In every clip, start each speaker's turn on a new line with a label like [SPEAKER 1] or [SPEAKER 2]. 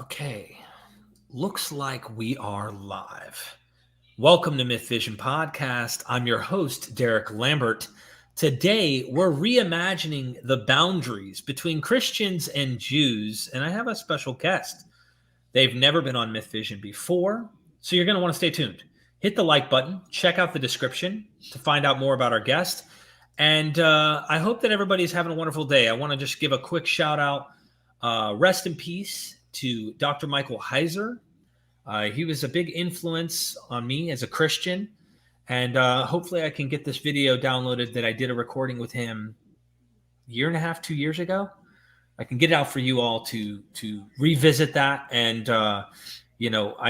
[SPEAKER 1] Okay, looks like we are live. Welcome to MythVision Podcast. I'm your host, Derek Lambert. Today, we're reimagining the boundaries between Christians and Jews, and I have a special guest. They've never been on MythVision before, so you're going to want to stay tuned. Hit the like button, check out the description to find out more about our guest, and I hope that everybody's having a wonderful day. I want to just give a quick shout out. Rest in peace to Dr. Michael Heiser. He was a big influence on me as a Christian, and hopefully I can get this video downloaded that I did a recording with him a year and a half, 2 years ago. I can get it out for you all to revisit that, and I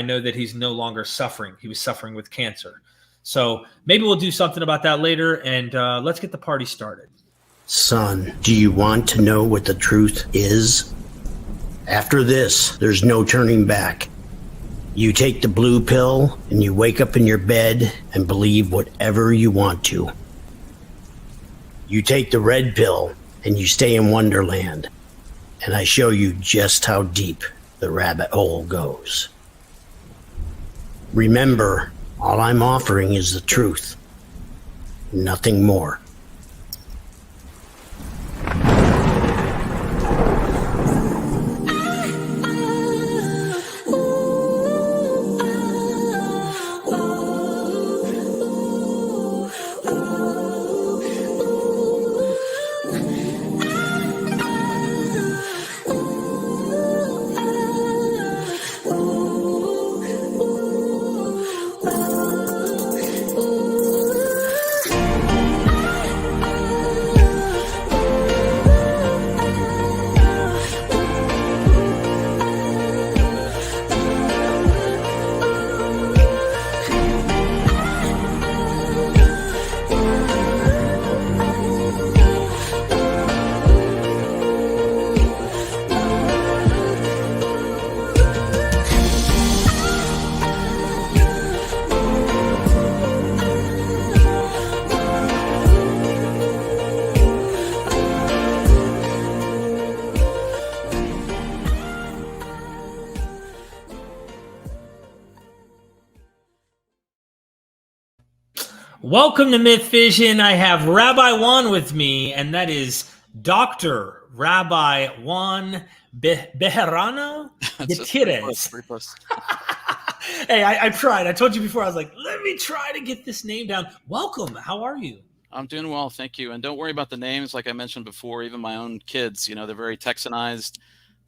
[SPEAKER 1] know that he's no longer suffering. He was suffering with cancer, so maybe we'll do something about that later. And let's get the party started.
[SPEAKER 2] Son, do you want to know what the truth is? After this, there's no turning back. You take the blue pill and you wake up in your bed and believe whatever you want to. You take the red pill and you stay in Wonderland, and I show you just how deep the rabbit hole goes. Remember, all I'm offering is the truth, nothing more.
[SPEAKER 1] Welcome to MythVision. I have Rabbi Juan with me, and that is Dr. Rabbi Juan Bejarano Gutierrez. Hey, I tried. I told you before, I was like, let me try to get this name down. Welcome. How are you?
[SPEAKER 3] I'm doing well, thank you. And don't worry about the names. Like I mentioned before, even my own kids, they're very Texanized.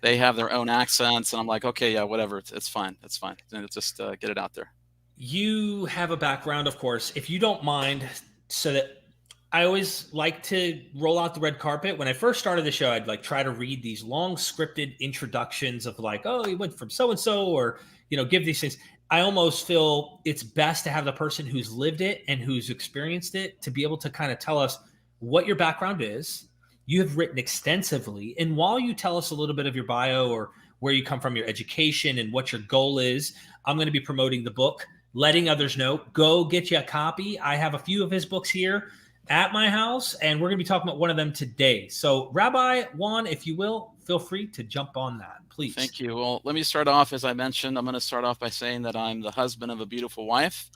[SPEAKER 3] They have their own accents, and I'm like, okay, yeah, whatever. It's fine. It's fine. Just get it out there.
[SPEAKER 1] You have a background, of course, if you don't mind, so that I always like to roll out the red carpet. When I first started the show, I'd try to read these long scripted introductions of oh, he went from so-and-so, or, give these things. I almost feel it's best to have the person who's lived it and who's experienced it to be able to kind of tell us what your background is. You have written extensively. And while you tell us a little bit of your bio or where you come from, your education, and what your goal is, I'm going to be promoting the book, letting others know, go get you a copy. I have a few of his books here at my house, and we're going to be talking about one of them today. So Rabbi Juan, if you will, feel free to jump on that, please.
[SPEAKER 3] Thank you. Well, let me start off, as I mentioned, I'm going to start off by saying that I'm the husband of a beautiful wife,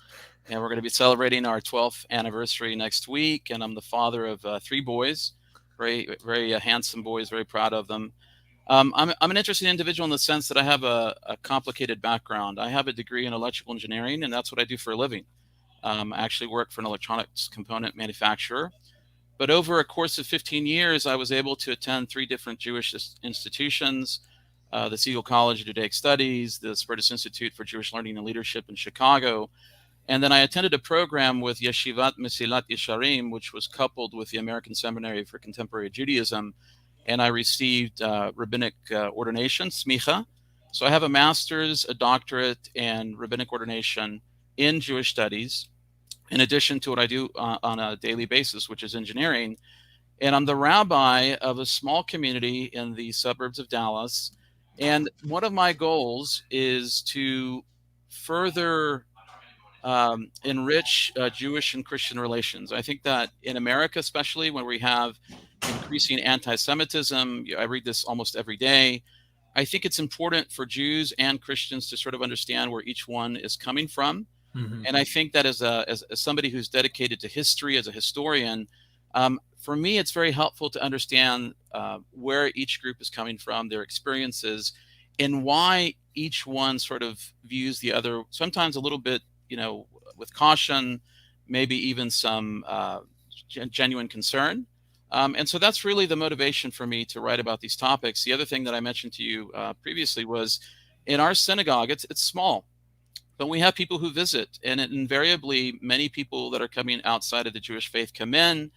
[SPEAKER 3] and we're going to be celebrating our 12th anniversary next week. And I'm the father of 3 boys, very, very handsome boys, very proud of them. I'm an interesting individual in the sense that I have a complicated background. I have a degree in electrical engineering, and that's what I do for a living. I actually work for an electronics component manufacturer. But over a course of 15 years, I was able to attend 3 different Jewish institutions, the Siegel College of Judaic Studies, the Spertus Institute for Jewish Learning and Leadership in Chicago. And then I attended a program with Yeshivat Mesilat Yesharim, which was coupled with the American Seminary for Contemporary Judaism. And I received rabbinic ordination, smicha. So I have a master's, a doctorate, and rabbinic ordination in Jewish studies, in addition to what I do on a daily basis, which is engineering. And I'm the rabbi of a small community in the suburbs of Dallas. And one of my goals is to further enrich Jewish and Christian relations. I think that in America, especially when we have increasing anti-Semitism, I read this almost every day, I think it's important for Jews and Christians to sort of understand where each one is coming from.
[SPEAKER 1] Mm-hmm.
[SPEAKER 3] And I think that as somebody who's dedicated to history, as a historian, for me, it's very helpful to understand where each group is coming from, their experiences, and why each one sort of views the other, sometimes a little bit, with caution, maybe even some genuine concern. And so that's really the motivation for me to write about these topics. The other thing that I mentioned to you previously was, in our synagogue, it's small, but we have people who visit, and invariably many people that are coming outside of the Jewish faith come in.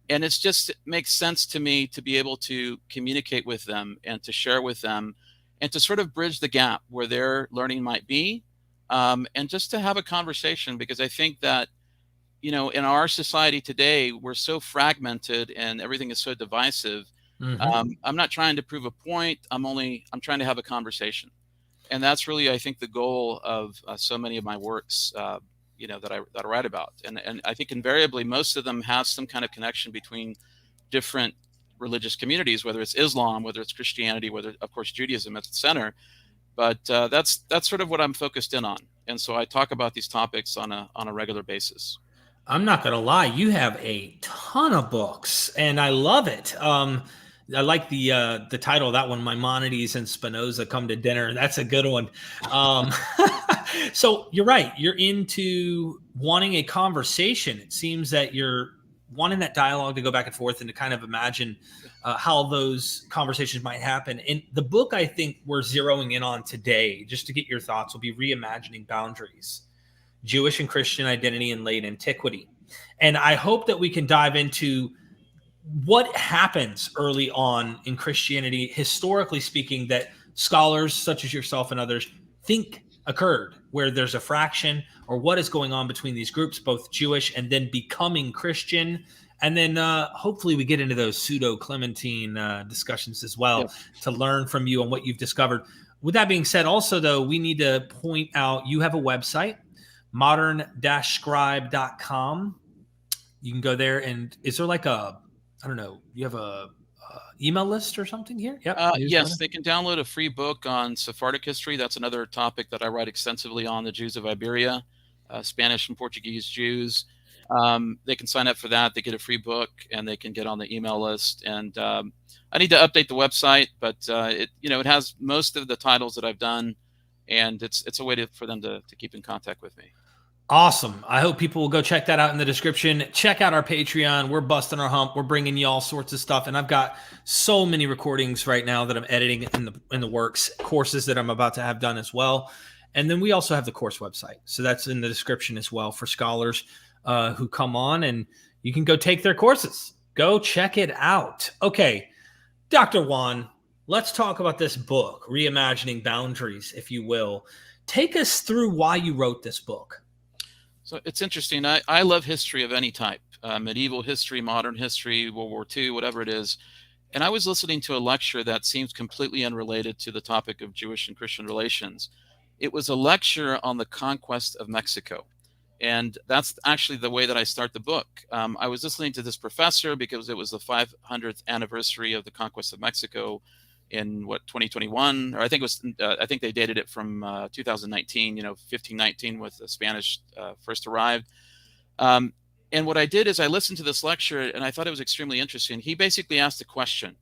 [SPEAKER 3] And it makes sense to me to be able to communicate with them and to share with them and to sort of bridge the gap where their learning might be, and just to have a conversation, because I think that, in our society today, we're so fragmented and everything is so divisive.
[SPEAKER 1] Mm-hmm.
[SPEAKER 3] I'm not trying to prove a point. I'm trying to have a conversation. And that's really, I think, the goal of so many of my works, that I write about. And I think invariably most of them have some kind of connection between different religious communities, whether it's Islam, whether it's Christianity, whether, of course, Judaism at the center. But that's sort of what I'm focused in on. And so I talk about these topics on a regular basis.
[SPEAKER 1] I'm not going to lie, you have a ton of books, and I love it. I like the title of that one, Maimonides and Spinoza Come to Dinner. That's a good one. So you're right. You're into wanting a conversation. It seems that you're wanting that dialogue to go back and forth and to kind of imagine how those conversations might happen. And the book I think we're zeroing in on today, just to get your thoughts, will be Reimagining Boundaries, Jewish and Christian Identity in Late Antiquity. And I hope that we can dive into what happens early on in Christianity, historically speaking, that scholars such as yourself and others think occurred, where there's a fraction, or what is going on between these groups, both Jewish and then becoming Christian. And then hopefully we get into those Pseudo-Clementine discussions as well,
[SPEAKER 3] Yep.
[SPEAKER 1] to learn from you on what you've discovered. With that being said, also, though, we need to point out you have a website, modern-scribe.com. You can go there, and is there like you have a email list or something here? Yep.
[SPEAKER 3] Yes, they can download a free book on Sephardic history. That's another topic that I write extensively on, the Jews of Iberia, Spanish and Portuguese Jews. They can sign up for that. They get a free book, and they can get on the email list. And I need to update the website, but it has most of the titles that I've done, and it's a way for them to keep in contact with me.
[SPEAKER 1] Awesome. I hope people will go check that out in the description. Check out our Patreon. We're busting our hump. We're bringing you all sorts of stuff. And I've got so many recordings right now that I'm editing in the works, courses that I'm about to have done as well. And then we also have the course website. So that's in the description as well for scholars who come on, and you can go take their courses. Go check it out. Okay, Dr. Juan, let's talk about this book, Reimagining Boundaries, if you will. Take us through why you wrote this book.
[SPEAKER 3] So it's interesting. I love history of any type, medieval history, modern history, World War II, whatever it is. And I was listening to a lecture that seems completely unrelated to the topic of Jewish and Christian relations. It was a lecture on the conquest of Mexico. And that's actually the way that I start the book. I was listening to this professor because it was the 500th anniversary of the conquest of Mexico in 2021, or I think it was. I think they dated it from 2019. 1519, with the Spanish first arrived. And what I did is I listened to this lecture, and I thought it was extremely interesting. He basically asked a question,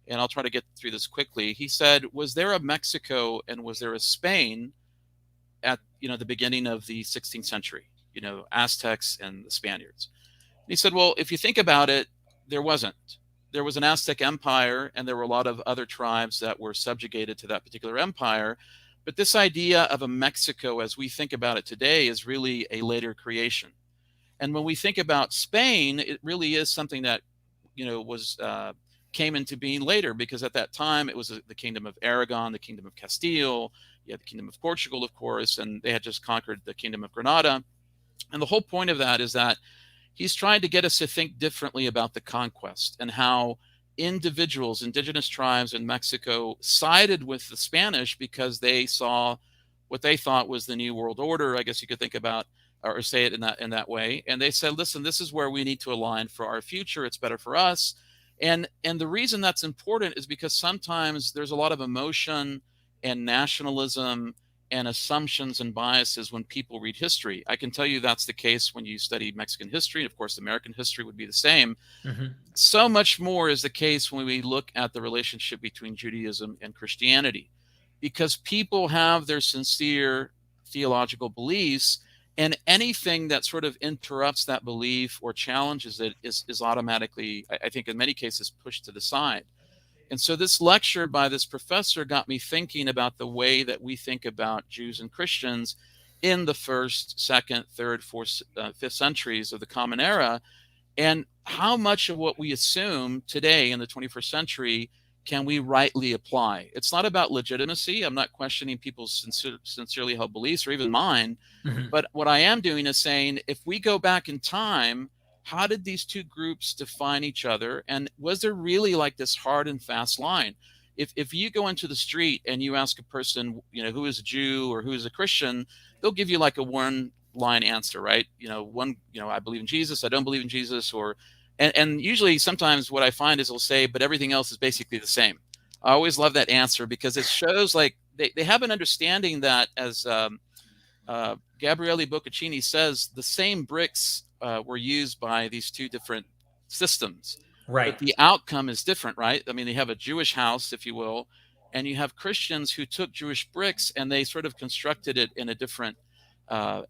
[SPEAKER 3] and I'll try to get through this quickly. He said, "Was there a Mexico and was there a Spain at the beginning of the 16th century? Aztecs and the Spaniards?" And he said, "Well, if you think about it, there wasn't. There was an Aztec empire, and there were a lot of other tribes that were subjugated to that particular empire. But this idea of a Mexico, as we think about it today, is really a later creation. And when we think about Spain, it really is something that, came into being later, because at that time it was the kingdom of Aragon, the kingdom of Castile, you had the kingdom of Portugal, of course, and they had just conquered the kingdom of Granada. And the whole point of that is that he's trying to get us to think differently about the conquest and how individuals, indigenous tribes in Mexico, sided with the Spanish because they saw what they thought was the New World Order, I guess you could think about, or say it in that way. And they said, listen, this is where we need to align for our future. It's better for us. And the reason that's important is because sometimes there's a lot of emotion and nationalism and assumptions and biases when people read history. I can tell you that's the case when you study Mexican history. Of course, American history would be the same. So much more is the case when we look at the relationship between Judaism and Christianity, because people have their sincere theological beliefs, and anything that sort of interrupts that belief or challenges it is automatically, I think in many cases, pushed to the side. And so this lecture by this professor got me thinking about the way that we think about Jews and Christians in the first, second, third, fourth, fifth centuries of the Common Era, and how much of what we assume today in the 21st century can we rightly apply. It's not about legitimacy. I'm not questioning people's sincerely held beliefs or even mine. But what I am doing is saying, if we go back in time, how did these two groups define each other? And was there really like this hard and fast line? If you go into the street and you ask a person, who is a Jew or who is a Christian, they'll give you like a one line answer, right? I believe in Jesus, I don't believe in Jesus, and usually sometimes what I find is they'll say, but everything else is basically the same. I always love that answer because it shows like they have an understanding that, as Gabriele Boccaccini says, the same bricks were used by these two different systems,
[SPEAKER 1] Right.
[SPEAKER 3] but the outcome is different, right? I mean, they have a Jewish house, if you will, and you have Christians who took Jewish bricks and they sort of constructed it in a different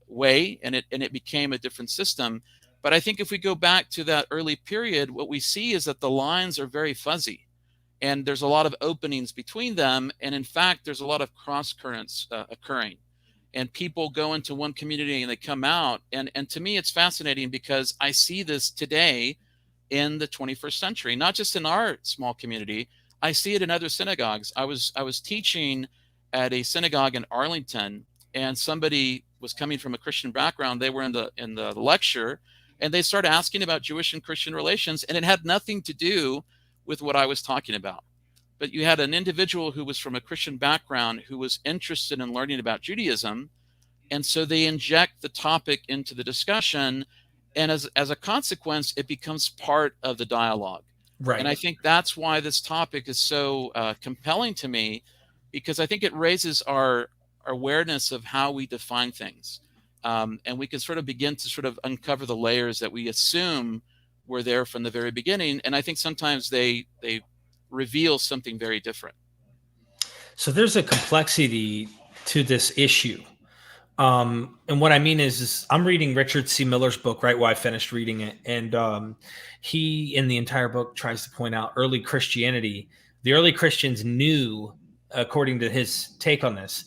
[SPEAKER 3] way, and it became a different system. But I think if we go back to that early period, what we see is that the lines are very fuzzy, and there's a lot of openings between them, and in fact, there's a lot of cross currents occurring. And people go into one community and they come out, and to me, it's fascinating because I see this today in the 21st century, not just in our small community. I see it in other synagogues. I was teaching at a synagogue in Arlington, and somebody was coming from a Christian background. They were in the lecture, and they started asking about Jewish and Christian relations, and it had nothing to do with what I was talking about. But you had an individual who was from a Christian background who was interested in learning about Judaism, and so they inject the topic into the discussion, and as a consequence, it becomes part of the dialogue.
[SPEAKER 1] Right.
[SPEAKER 3] And I think that's why this topic is so compelling to me, because I think it raises our awareness of how we define things. And we can sort of begin to sort of uncover the layers that we assume were there from the very beginning. And I think sometimes they reveal something very different.
[SPEAKER 1] So there's a complexity to this issue. And what I mean is I'm reading Richard C. Miller's book, right, where I finished reading it. And he, in the entire book, tries to point out early Christianity. The early Christians knew, according to his take on this,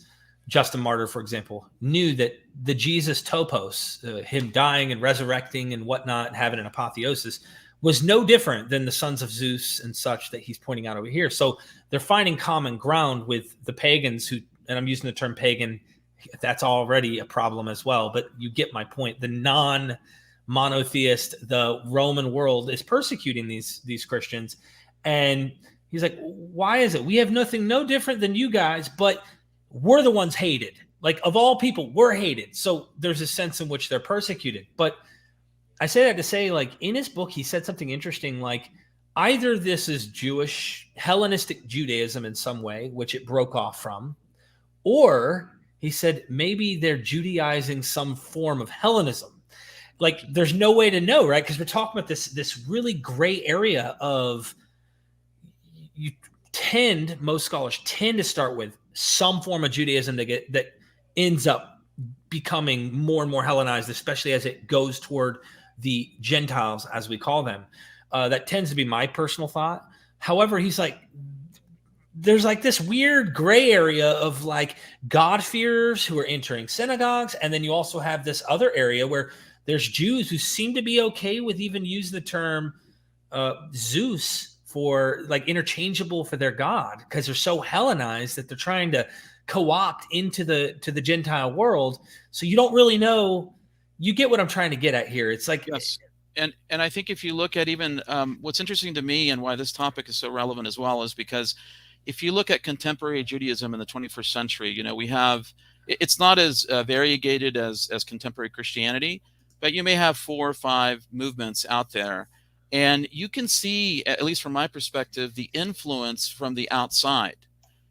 [SPEAKER 1] Justin Martyr, for example, knew that the Jesus topos, him dying and resurrecting and whatnot, having an apotheosis, was no different than the sons of Zeus and such that he's pointing out over here. So they're finding common ground with the pagans who, and I'm using the term pagan, that's already a problem as well, but you get my point. The non-monotheist, the Roman world is persecuting these Christians. And he's like, why is it? We have nothing no different than you guys, but we're the ones hated. Like, of all people, we're hated. So there's a sense in which they're persecuted. But I say that to say, like, in his book, he said something interesting, like, either this is Jewish, Hellenistic Judaism in some way, which it broke off from, or he said maybe they're Judaizing some form of Hellenism. Like, there's no way to know, right? Because we're talking about this really gray area of, most scholars tend to start with some form of Judaism that ends up becoming more and more Hellenized, especially as it goes toward the Gentiles, as we call them. That tends to be my personal thought. However, he's like, there's like this weird gray area of like God-fearers who are entering synagogues. And then you also have this other area where there's Jews who seem to be okay with even using the term Zeus for like interchangeable for their God, because they're so Hellenized that they're trying to co-opt into the Gentile world. So you don't really know. You get what I'm trying to get at here. It's like,
[SPEAKER 3] yes. And I think if you look at even what's interesting to me and why this topic is so relevant as well is because if you look at contemporary Judaism in the 21st century, we have, it's not as variegated as contemporary Christianity, but you may have 4 or 5 movements out there. And you can see, at least from my perspective, the influence from the outside.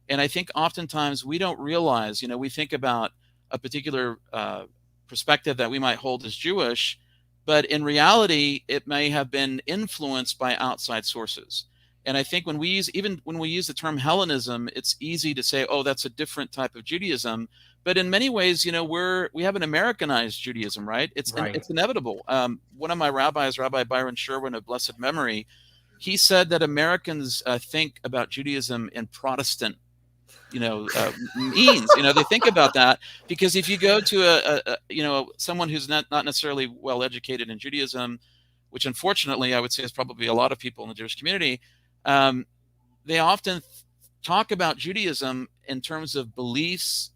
[SPEAKER 3] And I think oftentimes we don't realize, we think about a particular perspective that we might hold as Jewish, but in reality, it may have been influenced by outside sources. And I think when we use the term Hellenism, it's easy to say, oh, that's a different type of Judaism. But in many ways, we have an Americanized Judaism, right? It's inevitable. One of my rabbis, Rabbi Byron Sherwin of blessed memory, he said that Americans think about Judaism in Protestant means. They think about that, because if you go to someone who's not necessarily well educated in Judaism, which unfortunately I would say is probably a lot of people in the Jewish community, they often talk about Judaism in terms of beliefs,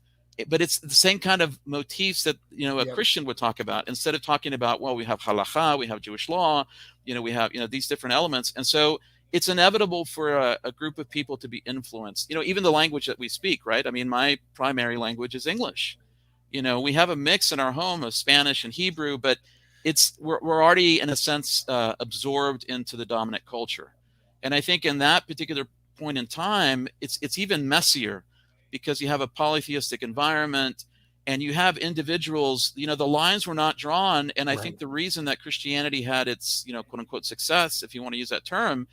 [SPEAKER 3] but it's the same kind of motifs that a Christian would talk about, instead of talking about, well, we have halakha, we have Jewish law, we have these different elements. And so it's inevitable for a group of people to be influenced. Even the language that we speak, right? I mean, my primary language is English. We have a mix in our home of Spanish and Hebrew, but we're already in a sense absorbed into the dominant culture. And I think in that particular point in time, it's even messier, because you have a polytheistic environment and you have individuals, the lines were not drawn. And I think the reason that Christianity had its, quote unquote success, if you want to use that term,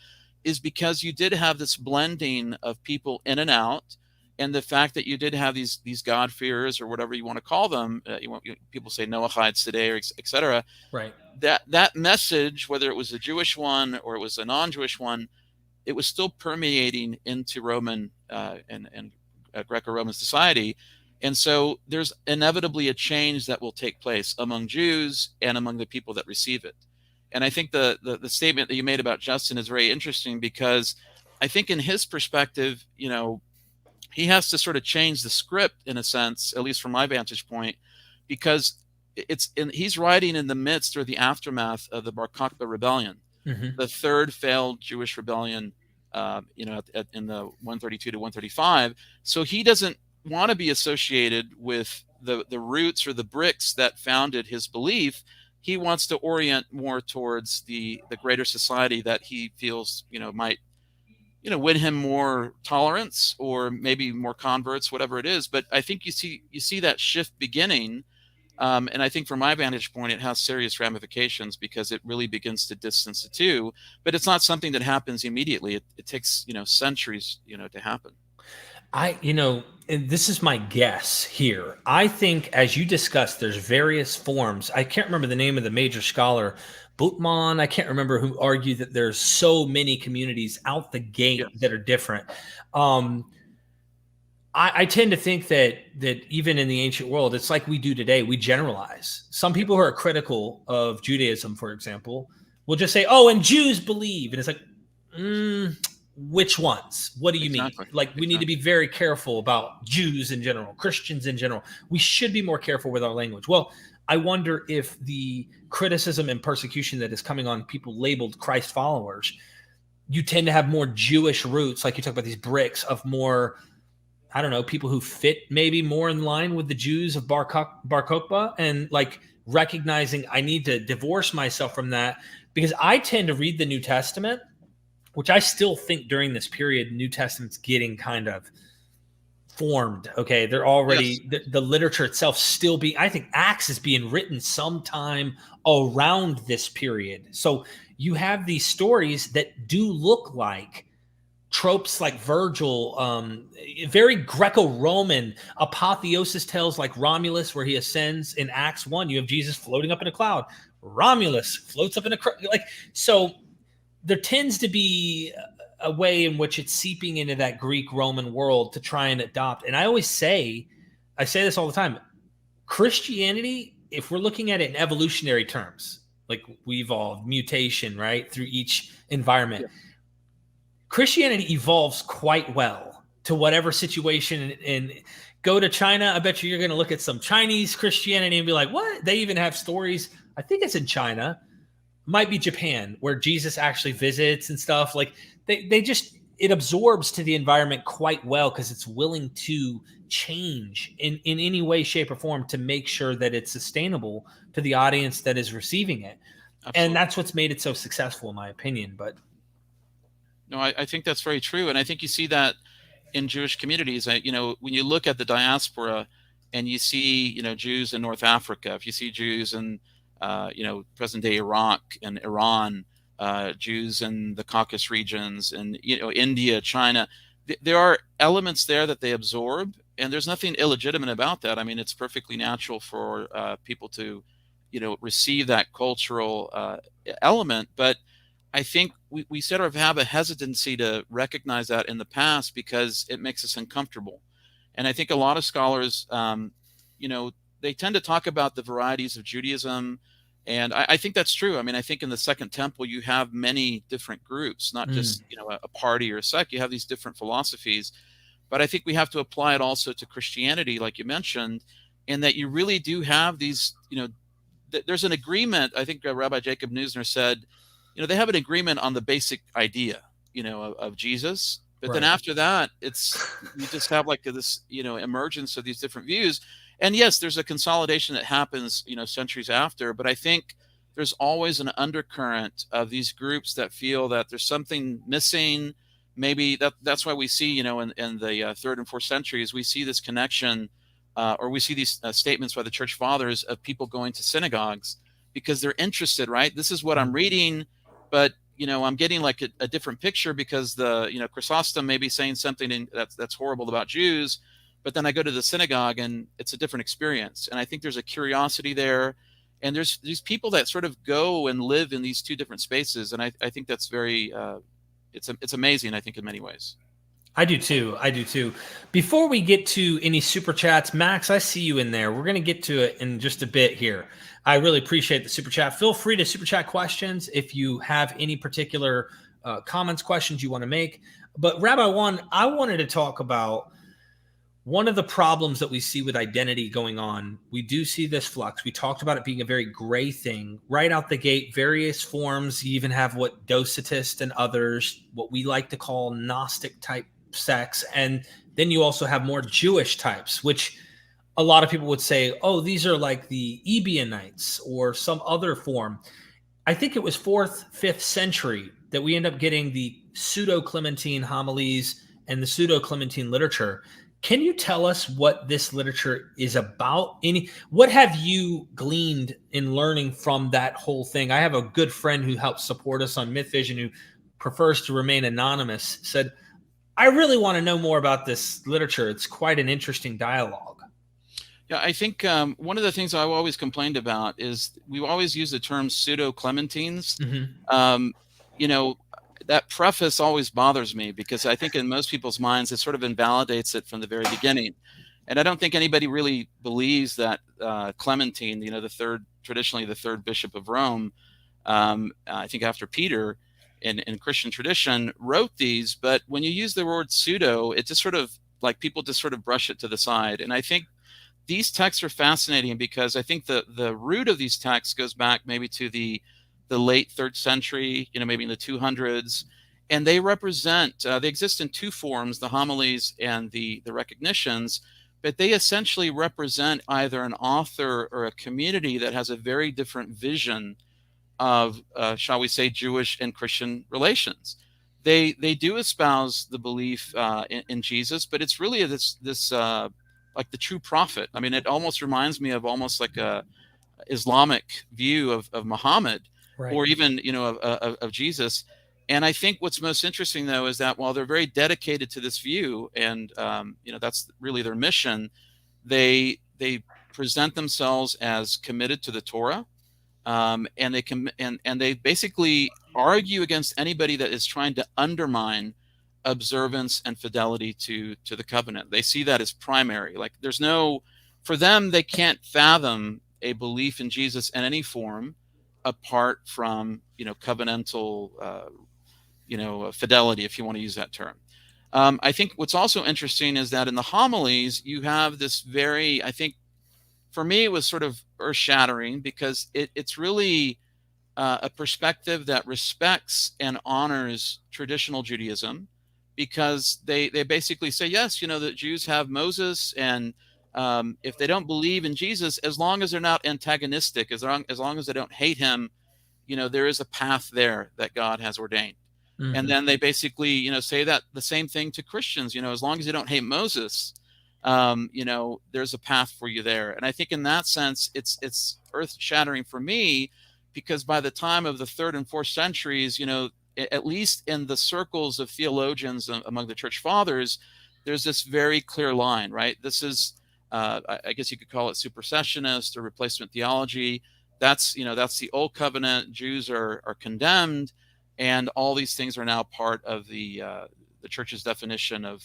[SPEAKER 3] is because you did have this blending of people in and out. And the fact that you did have these God-fearers, or whatever you want to call them, people say Noahides today, or et cetera.
[SPEAKER 1] Right.
[SPEAKER 3] That message, whether it was a Jewish one or it was a non-Jewish one, it was still permeating into Roman and Greco-Roman society. And so there's inevitably a change that will take place among Jews and among the people that receive it. And I think the statement that you made about Justin is very interesting, because I think in his perspective, he has to sort of change the script in a sense, at least from my vantage point, because he's writing in the midst or the aftermath of the Bar Kokhba rebellion, the third failed Jewish rebellion, in the 132 to 135. So he doesn't want to be associated with the roots or the bricks that founded his belief. He wants to orient more towards the greater society that he feels, might, win him more tolerance or maybe more converts, whatever it is. But I think you see that shift beginning. And I think from my vantage point, it has serious ramifications, because it really begins to distance the two. But it's not something that happens immediately. It takes, centuries, to happen.
[SPEAKER 1] And this is my guess here. I think, as you discussed, there's various forms. I can't remember the name of the major scholar, Boutman. I can't remember, who argued that there's so many communities out the gate that are different. I tend to think that even in the ancient world, it's like we do today. We generalize. Some people who are critical of Judaism, for example, will just say, "Oh, and Jews believe," and it's like, which ones? What do you mean? Like, we need to be very careful about Jews in general, Christians in general. We should be more careful with our language. Well, I wonder if the criticism and persecution that is coming on people labeled Christ followers, you tend to have more Jewish roots, like you talk about these bricks of more, I don't know, people who fit maybe more in line with the Jews of Bar Kokhba, and like recognizing I need to divorce myself from that, because I tend to read the New Testament, which I still think during this period, New Testament's getting kind of formed. Okay. They're already, the literature itself still I think Acts is being written sometime around this period. So you have these stories that do look like tropes like Virgil, very Greco-Roman apotheosis tales like Romulus, where he ascends in Acts 1. You have Jesus floating up in a cloud. Romulus floats up in a so there tends to be a way in which it's seeping into that Greek-Roman world to try and adopt. And I say this all the time, Christianity, if we're looking at it in evolutionary terms, like we evolved, mutation, right, through each environment, Christianity evolves quite well to whatever situation. And go to China, I bet you're going to look at some Chinese Christianity and be like, what? They even have stories. I think it's in China. Might be Japan, where Jesus actually visits and stuff. Like it absorbs to the environment quite well, because it's willing to change in any way, shape, or form to make sure that it's sustainable to the audience that is receiving it. And
[SPEAKER 3] Absolutely.
[SPEAKER 1] that's what's made it so successful, in my opinion. But
[SPEAKER 3] no, I think that's very true. And I think you see that in Jewish communities. When you look at the diaspora and you see, Jews in North Africa, if you see Jews in, present day Iraq and Iran, Jews in the Caucasus regions, and, India, China, there are elements there that they absorb, and there's nothing illegitimate about that. I mean, it's perfectly natural for people to, receive that cultural element. But I think we sort of have a hesitancy to recognize that in the past because it makes us uncomfortable. And I think a lot of scholars, they tend to talk about the varieties of Judaism. And I think that's true. I mean, I think in the Second Temple, you have many different groups, not just, a party or a sect. You have these different philosophies. But I think we have to apply it also to Christianity, like you mentioned, and that you really do have these, there's an agreement. I think Rabbi Jacob Neusner said, they have an agreement on the basic idea, of Jesus. But then after that, you just have like this, emergence of these different views. And yes, there's a consolidation that happens, centuries after. But I think there's always an undercurrent of these groups that feel that there's something missing. Maybe that's why we see, in the third and fourth centuries, we see this connection, or we see these statements by the church fathers of people going to synagogues because they're interested, right? This is what I'm reading, but I'm getting like a different picture because the Chrysostom may be saying something that's horrible about Jews, but then I go to the synagogue and it's a different experience. And I think there's a curiosity there, and there's these people that sort of go and live in these two different spaces, and I think that's very it's amazing, I think, in many ways.
[SPEAKER 1] I do too. Before we get to any super chats, Max, I see you in there. We're going to get to it in just a bit here. I really appreciate the super chat. Feel free to super chat questions if you have any particular comments, questions you want to make. But Rabbi Juan, I wanted to talk about one of the problems that we see with identity going on. We do see this flux. We talked about it being a very gray thing right out the gate, various forms. You even have what Docetists and others, what we like to call Gnostic type sects. And then you also have more Jewish types, which a lot of people would say, oh, these are like the Ebionites or some other form. I think it was 4th, 5th century that we end up getting the Pseudo-Clementine homilies and the Pseudo-Clementine literature. Can you tell us what this literature is about? What have you gleaned in learning from that whole thing? I have a good friend who helps support us on MythVision who prefers to remain anonymous, said, I really want to know more about this literature. It's quite an interesting dialogue.
[SPEAKER 3] Yeah, I think one of the things I've always complained about is we always use the term pseudo-Clementines. That preface always bothers me because I think in most people's minds, it sort of invalidates it from the very beginning. And I don't think anybody really believes that Clementine, traditionally the third bishop of Rome, I think after Peter in Christian tradition, wrote these. But when you use the word pseudo, it just sort of like people just sort of brush it to the side. And I think these texts are fascinating because I think the root of these texts goes back maybe to the late 3rd century, maybe in the 200s. And they represent, they exist in two forms, the homilies and the recognitions, but they essentially represent either an author or a community that has a very different vision of, shall we say, Jewish and Christian relations. They do espouse the belief in Jesus, but it's really this like the true prophet. I mean, it almost reminds me of almost like a Islamic view of Muhammad, right, or even of Jesus. And I think what's most interesting, though, is that while they're very dedicated to this view, and that's really their mission, they present themselves as committed to the Torah, and they basically argue against anybody that is trying to undermine observance and fidelity to the covenant. They see that as primary. Like for them, they can't fathom a belief in Jesus in any form apart from covenantal fidelity, if you want to use that term. I think what's also interesting is that in the homilies you have this very, I think for me it was sort of earth-shattering because it's really a perspective that respects and honors traditional Judaism, because they basically say, yes, that Jews have Moses, and if they don't believe in Jesus, as long as they're not antagonistic, as long as they don't hate him, there is a path there that God has ordained.
[SPEAKER 1] Mm-hmm.
[SPEAKER 3] And then they basically, say that the same thing to Christians, as long as you don't hate Moses, there's a path for you there. And I think in that sense, it's earth shattering for me, because by the time of the 3rd and 4th centuries, at least in the circles of theologians among the church fathers, there's this very clear line, right? This is, I guess you could call it supersessionist or replacement theology. That's the old covenant. Jews are condemned, and all these things are now part of the church's definition of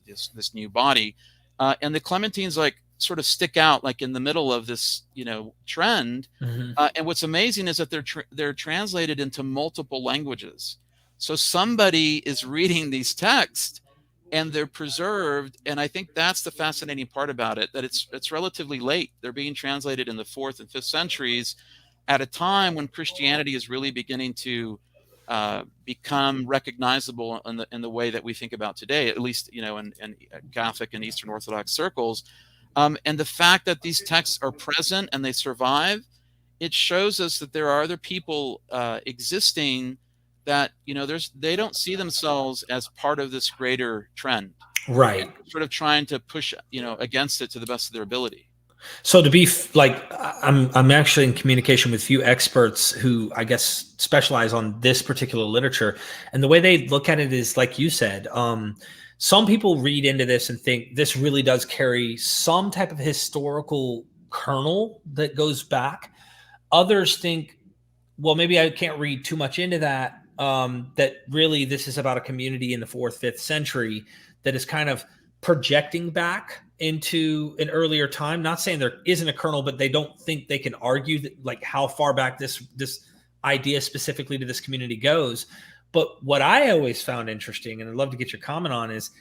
[SPEAKER 3] this new body. And the Clementines sort of stick out in the middle of this trend.
[SPEAKER 1] Mm-hmm.
[SPEAKER 3] And what's amazing is that they're translated into multiple languages. So somebody is reading these texts and they're preserved. And I think that's the fascinating part about it, that it's relatively late. They're being translated in the 4th and 5th centuries at a time when Christianity is really beginning to become recognizable in the way that we think about today, at least in Catholic and Eastern Orthodox circles. And the fact that these texts are present and they survive, it shows us that there are other people existing that they don't see themselves as part of this greater trend,
[SPEAKER 1] right?
[SPEAKER 3] Sort of trying to push against it to the best of their ability.
[SPEAKER 1] So to be I'm actually in communication with a few experts who I guess specialize on this particular literature, and the way they look at it is like you said. Some people read into this and think this really does carry some type of historical kernel that goes back. Others think, well, maybe I can't read too much into that. That really this is about a community in the 4th, 5th century that is kind of projecting back into an earlier time. Not saying there isn't a kernel, but they don't think they can argue that how far back this idea specifically to this community goes. But what I always found interesting, and I'd love to get your comment on, is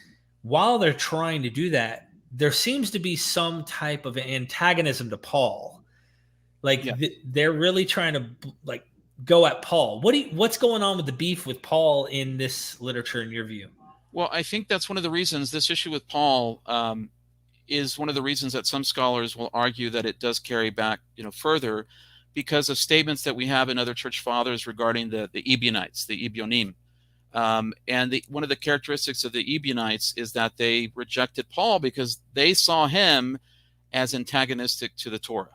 [SPEAKER 1] while they're trying to do that, there seems to be some type of antagonism to Paul. They're really trying to go at Paul. What's going on with the beef with Paul in this literature, in your view?
[SPEAKER 3] Well, I think that's one of the reasons this issue with Paul is one of the reasons that some scholars will argue that it does carry back, further, because of statements that we have in other church fathers regarding the Ebionites, the Ebionim. And one of the characteristics of the Ebionites is that they rejected Paul because they saw him as antagonistic to the Torah.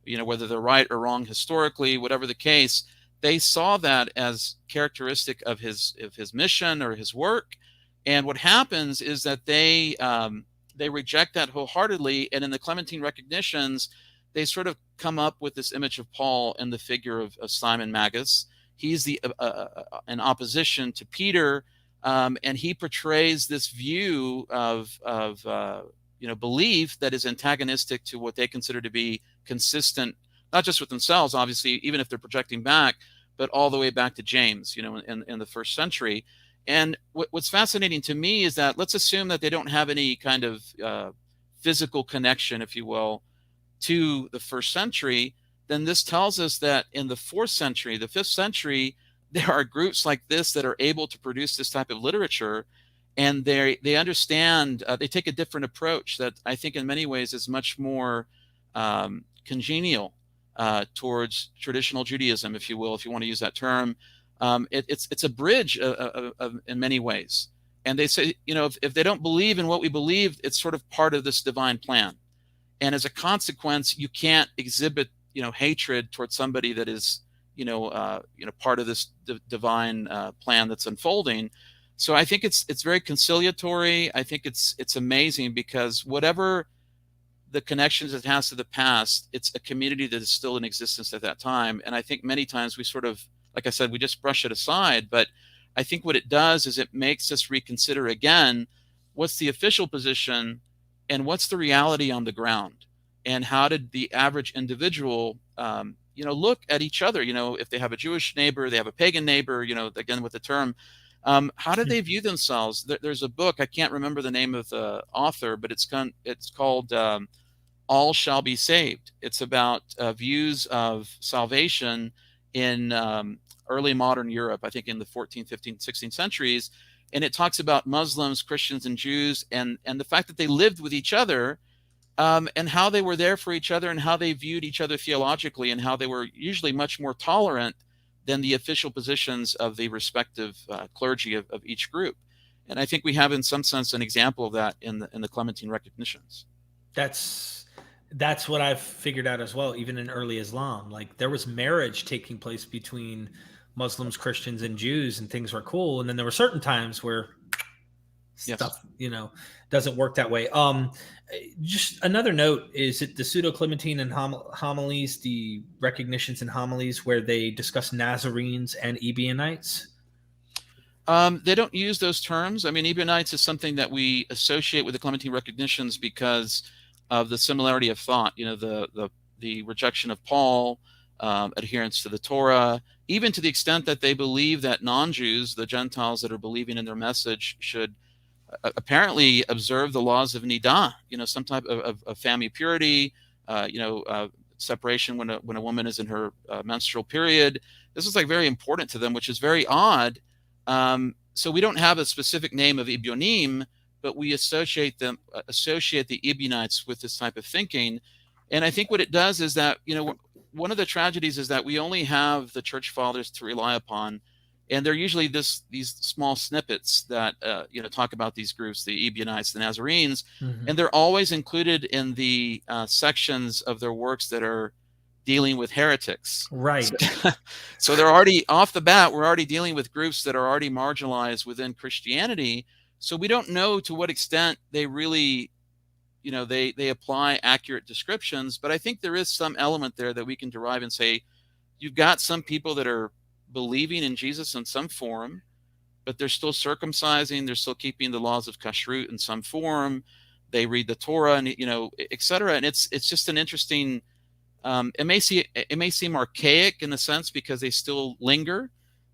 [SPEAKER 3] Whether they're right or wrong historically, whatever the case, they saw that as characteristic of his mission or his work. And what happens is that they reject that wholeheartly. And in the Clementine recognitions, they sort of come up with this image of Paul in the figure of Simon Magus. He's in opposition to Peter, and he portrays this view of belief that is antagonistic to what they consider to be consistent, not just with themselves, obviously, even if they're projecting back, but all the way back to James, in the 1st century. And what's fascinating to me is that let's assume that they don't have any kind of physical connection, if you will, to the 1st century. Then this tells us that in the 4th century, the 5th century, there are groups like this that are able to produce this type of literature, and they understand, they take a different approach that I think in many ways is much more congenial towards traditional Judaism, if you will, if you want to use that term. It's a bridge in many ways. And they say, if they don't believe in what we believe, it's sort of part of this divine plan. And as a consequence, you can't exhibit, hatred towards somebody that is, part of this divine plan that's unfolding. So I think it's very conciliatory. I think it's amazing because whatever the connections it has to the past, it's a community that is still in existence at that time. And I think many times we sort of, like I said, we just brush it aside. But I think what it does is it makes us reconsider again, what's the official position and what's the reality on the ground? And how did the average individual, look at each other? If they have a Jewish neighbor, they have a pagan neighbor, again, with the term, how did they view themselves? There's a book, I can't remember the name of the author, but it's called All Shall Be Saved. It's about views of salvation in early modern Europe, I think in the 14th, 15th, 16th centuries. And it talks about Muslims, Christians, and Jews, and the fact that they lived with each other, and how they were there for each other, and how they viewed each other theologically, and how they were usually much more tolerant than the official positions of the respective clergy of each group. And I think we have, in some sense, an example of that in the Clementine recognitions.
[SPEAKER 1] That's what I've figured out as well. Even in early Islam, like there was marriage taking place between Muslims, Christians, and Jews, and things were cool. And then there were certain times where stuff, doesn't work that way. Just another note, is it the Pseudo-Clementine and homilies, the recognitions and homilies, where they discuss Nazarenes and Ebionites?
[SPEAKER 3] They don't use those terms. I mean, Ebionites is something that we associate with the Clementine recognitions because of the similarity of thought. The rejection of Paul, adherence to the Torah, even to the extent that they believe that non-Jews, the Gentiles that are believing in their message, should apparently observe the laws of nidah, some type of family purity, separation when a woman is in her menstrual period. This is like very important to them, which is very odd. So we don't have a specific name of Ebionim, but we associate the Ebionites with this type of thinking. And I think what it does is that, one of the tragedies is that we only have the church fathers to rely upon. And they're usually these small snippets that, talk about these groups, the Ebionites, the Nazarenes, and they're always included in the sections of their works that are dealing with heretics.
[SPEAKER 1] Right.
[SPEAKER 3] So they're already, off the bat, we're already dealing with groups that are already marginalized within Christianity. So we don't know to what extent they really, they apply accurate descriptions. But I think there is some element there that we can derive and say, you've got some people that are believing in Jesus in some form, but they're still circumcising, they're still keeping the laws of kashrut in some form, they read the Torah, and et cetera. And it's just an interesting, it may seem archaic in a sense because they still linger,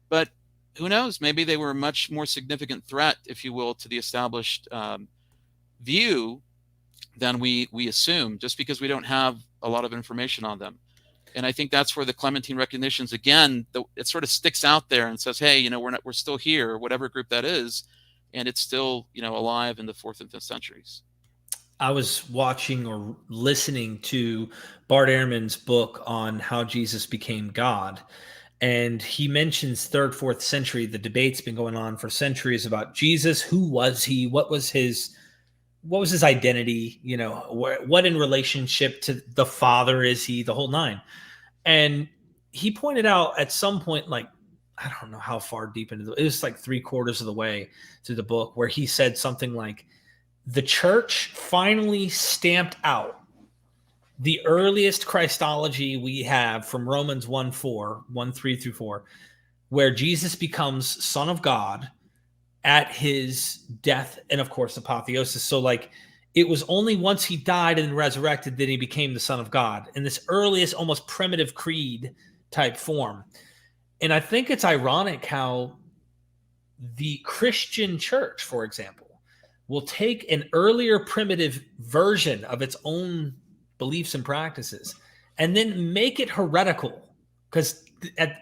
[SPEAKER 3] but who knows, maybe they were a much more significant threat, if you will, to the established view than we assume, just because we don't have a lot of information on them. And I think that's where the Clementine recognitions, again, it sort of sticks out there and says, hey, we're still here, whatever group that is, and it's still, alive in the 4th and 5th centuries.
[SPEAKER 1] I was watching or listening to Bart Ehrman's book on how Jesus became God, and he mentions 3rd, 4th century. The debate's been going on for centuries about Jesus. Who was he? What was his identity? What in relationship to the Father is he? The whole nine. And he pointed out at some point, like, I don't know how far deep into it was, like 3/4 of the way through the book, where he said something like, the church finally stamped out the earliest Christology we have from Romans 1:3-4, where Jesus becomes Son of God at his death and, of course, apotheosis. So, like, it was only once he died and resurrected that he became the Son of God in this earliest, almost primitive creed type form. And I think it's ironic how the Christian church, for example, will take an earlier primitive version of its own beliefs and practices and then make it heretical. Because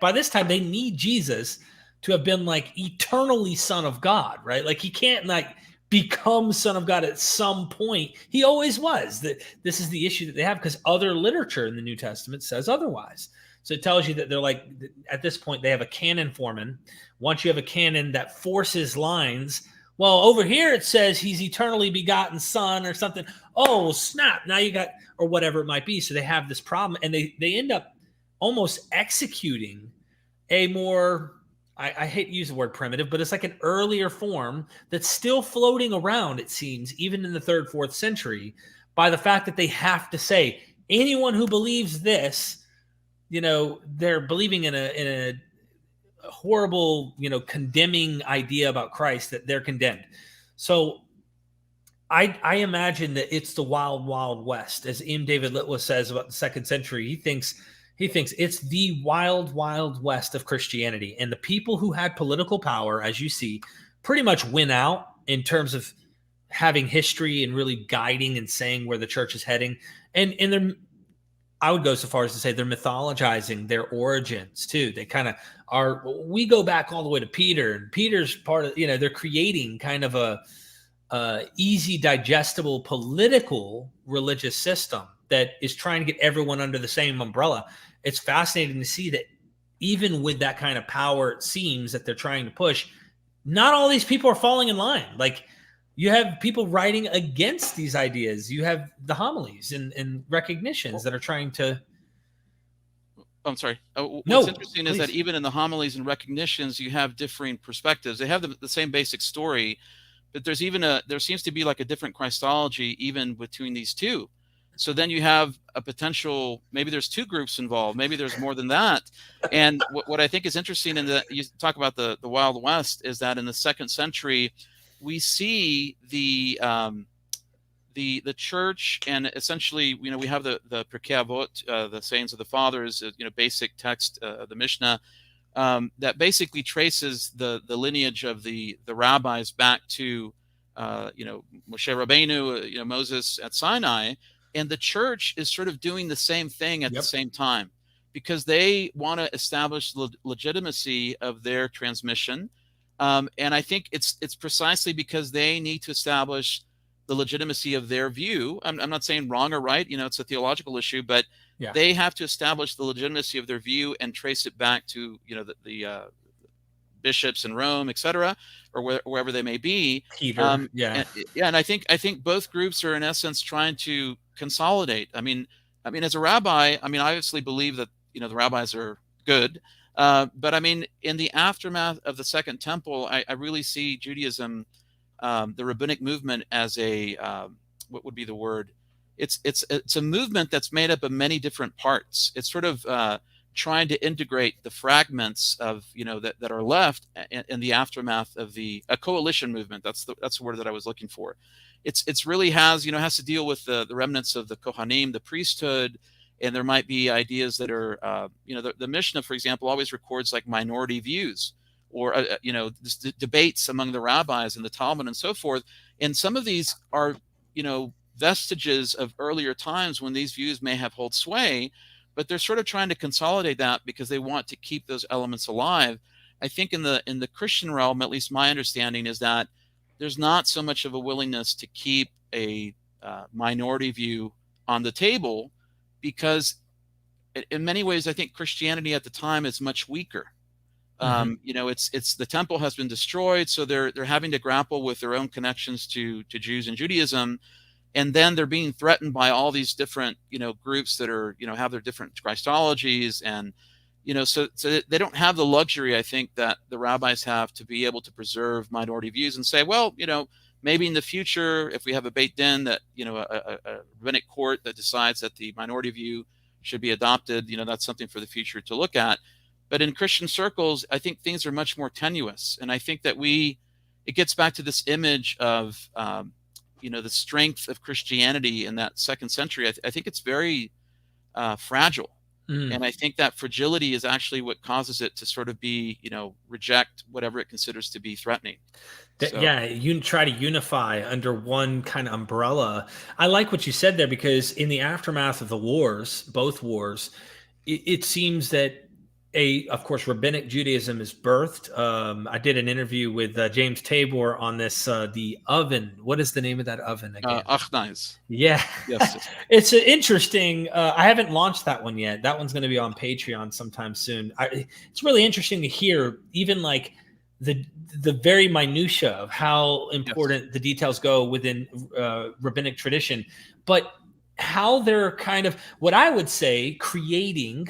[SPEAKER 1] by this time, they need Jesus to have been like eternally Son of God, right? Like he can't like become Son of God at some point. He always was. This is the issue that they have because other literature in the New Testament says otherwise. So it tells you that they're like, at this point, they have a canon foreman. Once you have a canon that forces lines, well, over here it says he's eternally begotten Son or something. Oh, snap. Now you got, or whatever it might be. So they have this problem and they end up almost executing a more, I hate to use the word primitive, but it's like an earlier form that's still floating around, it seems, even in the 3rd, 4th century, by the fact that they have to say, anyone who believes this, they're believing in a horrible, condemning idea about Christ, that they're condemned. So I imagine that it's the wild, wild west. As M. David Litwell says about the 2nd century, he thinks it's the wild, wild west of Christianity. And the people who had political power, as you see, pretty much win out in terms of having history and really guiding and saying where the church is heading. And they're, I would go so far as to say they're mythologizing their origins too. They kind of are, we go back all the way to Peter, and Peter's part of, they're creating kind of a easy, digestible, political, religious system that is trying to get everyone under the same umbrella. It's fascinating to see that even with that kind of power, it seems that they're trying to push, not all these people are falling in line. Like, you have people writing against these ideas. You have the homilies and recognitions that are trying to.
[SPEAKER 3] I'm sorry. What's
[SPEAKER 1] No,
[SPEAKER 3] interesting
[SPEAKER 1] please.
[SPEAKER 3] is that even in the homilies and recognitions, you have differing perspectives. They have the same basic story, but there seems to be like a different Christology even between these two. So then you have a potential, maybe there's two groups involved, maybe there's more than that. And what I think is interesting in you talk about the Wild West is that in the 2nd century, we see the church, and essentially, we have the Pirkei Avot, the sayings of the fathers, basic text of the Mishnah, that basically traces the lineage of the rabbis back to Moshe Rabbeinu, Moses at Sinai, and the church is sort of doing the same thing at the same time, because they want to establish the legitimacy of their transmission, and I think it's precisely because they need to establish the legitimacy of their view. I'm not saying wrong or right, it's a theological issue, but they have to establish the legitimacy of their view and trace it back to the bishops in Rome, etc., or wherever they may be.
[SPEAKER 1] Peter,
[SPEAKER 3] and I think both groups are in essence trying to consolidate. I mean, as a rabbi, I obviously believe that the rabbis are good, but in the aftermath of the Second Temple, I really see Judaism, the rabbinic movement, as a what would be the word? It's a movement that's made up of many different parts. It's sort of trying to integrate the fragments of that are left in the aftermath of a coalition movement. That's the word that I was looking for. It's really has to deal with the remnants of the Kohanim, the priesthood, and there might be ideas that are the Mishnah, for example, always records like minority views, or debates among the rabbis and the Talmud and so forth. And some of these are vestiges of earlier times when these views may have held sway, but they're sort of trying to consolidate that because they want to keep those elements alive. I think in the Christian realm, at least my understanding is that there's not so much of a willingness to keep a minority view on the table, because in many ways I think Christianity at the time is much weaker. It's the temple has been destroyed, so they're having to grapple with their own connections to Jews and Judaism, and then they're being threatened by all these different groups that are have their different Christologies, and so they don't have the luxury, I think, that the rabbis have to be able to preserve minority views and say, well, maybe in the future, if we have a Beit Din, that a rabbinic court that decides that the minority view should be adopted, that's something for the future to look at. But in Christian circles, I think things are much more tenuous. And I think that it gets back to this image of, the strength of Christianity in that 2nd century. I think it's very fragile. And I think that fragility is actually what causes it to sort of be, reject whatever it considers to be threatening.
[SPEAKER 1] You try to unify under one kind of umbrella. I like what you said there, because in the aftermath of the wars, both wars, it seems that of course, rabbinic Judaism is birthed. I did an interview with James Tabor on this, the oven. What is the name of that oven again?
[SPEAKER 3] Achnais.
[SPEAKER 1] Yeah.
[SPEAKER 3] Yes.
[SPEAKER 1] It's an interesting, I haven't launched that one yet. That one's going to be on Patreon sometime soon. It's really interesting to hear even like the very minutia of how important the details go within rabbinic tradition, but how they're kind of, what I would say, creating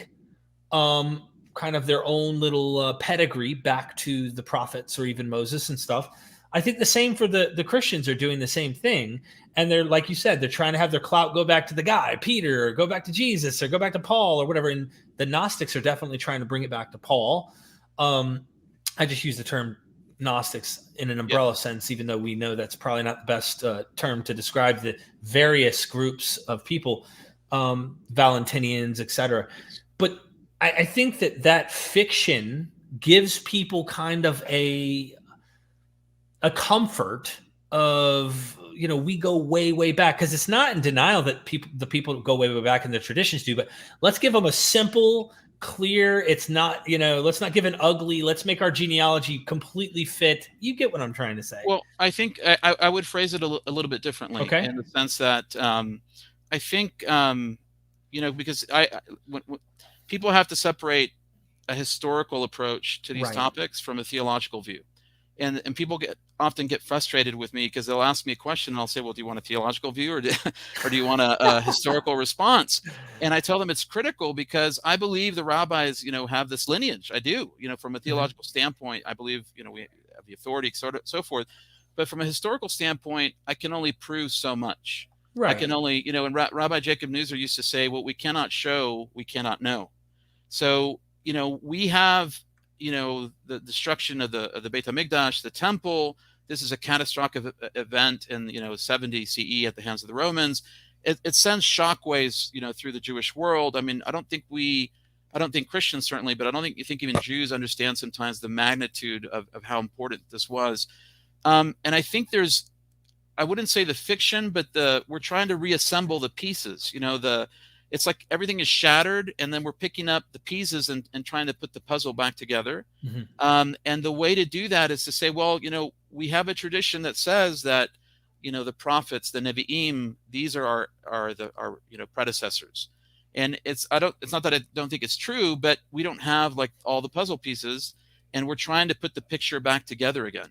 [SPEAKER 1] kind of their own little pedigree back to the prophets or even Moses and stuff. I think the same for the Christians are doing the same thing. And they're, like you said, they're trying to have their clout go back to the guy, Peter, or go back to Jesus, or go back to Paul, or whatever. And the Gnostics are definitely trying to bring it back to Paul. I just use the term Gnostics in an umbrella sense, even though we know that's probably not the best term to describe the various groups of people, Valentinians, etc. But I think that fiction gives people kind of a comfort of, we go way, way back, because it's not in denial that the people go way, way back in the traditions do, but let's give them a simple, clear, it's not, let's not give an ugly, let's make our genealogy completely fit. You get what I'm trying to say.
[SPEAKER 3] Well, I think I would phrase it a little bit differently, in the sense that I think, because when people have to separate a historical approach to these topics from a theological view. And people often get frustrated with me because they'll ask me a question and I'll say, well, do you want a theological view or do you want a historical response? And I tell them it's critical because I believe the rabbis, have this lineage. I do, from a theological standpoint, I believe, we have the authority, so forth. But from a historical standpoint, I can only prove so much. Right. I can only, and Rabbi Jacob Neuser used to say, what we cannot show, we cannot know. So, we have, the destruction of the Beit HaMikdash, the temple. This is a catastrophic event in, 70 CE at the hands of the Romans. It sends shockwaves, through the Jewish world. I mean, I don't think Christians certainly, but I don't think even Jews understand sometimes the magnitude of how important this was. And I think I wouldn't say the fiction, but we're trying to reassemble the pieces, it's like everything is shattered and then we're picking up the pieces and trying to put the puzzle back together. Mm-hmm. And the way to do that is to say, well, we have a tradition that says that, the prophets, the Nevi'im, these are our predecessors. And it's not that I don't think it's true, but we don't have like all the puzzle pieces and we're trying to put the picture back together again.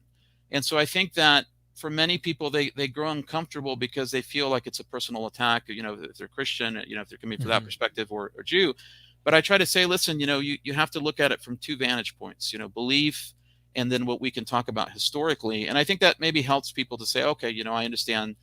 [SPEAKER 3] And so I think that for many people, they grow uncomfortable because they feel like it's a personal attack, if they're Christian, if they're coming from that perspective or Jew. But I try to say, listen, you have to look at it from two vantage points, belief and then what we can talk about historically. And I think that maybe helps people to say, okay, I understand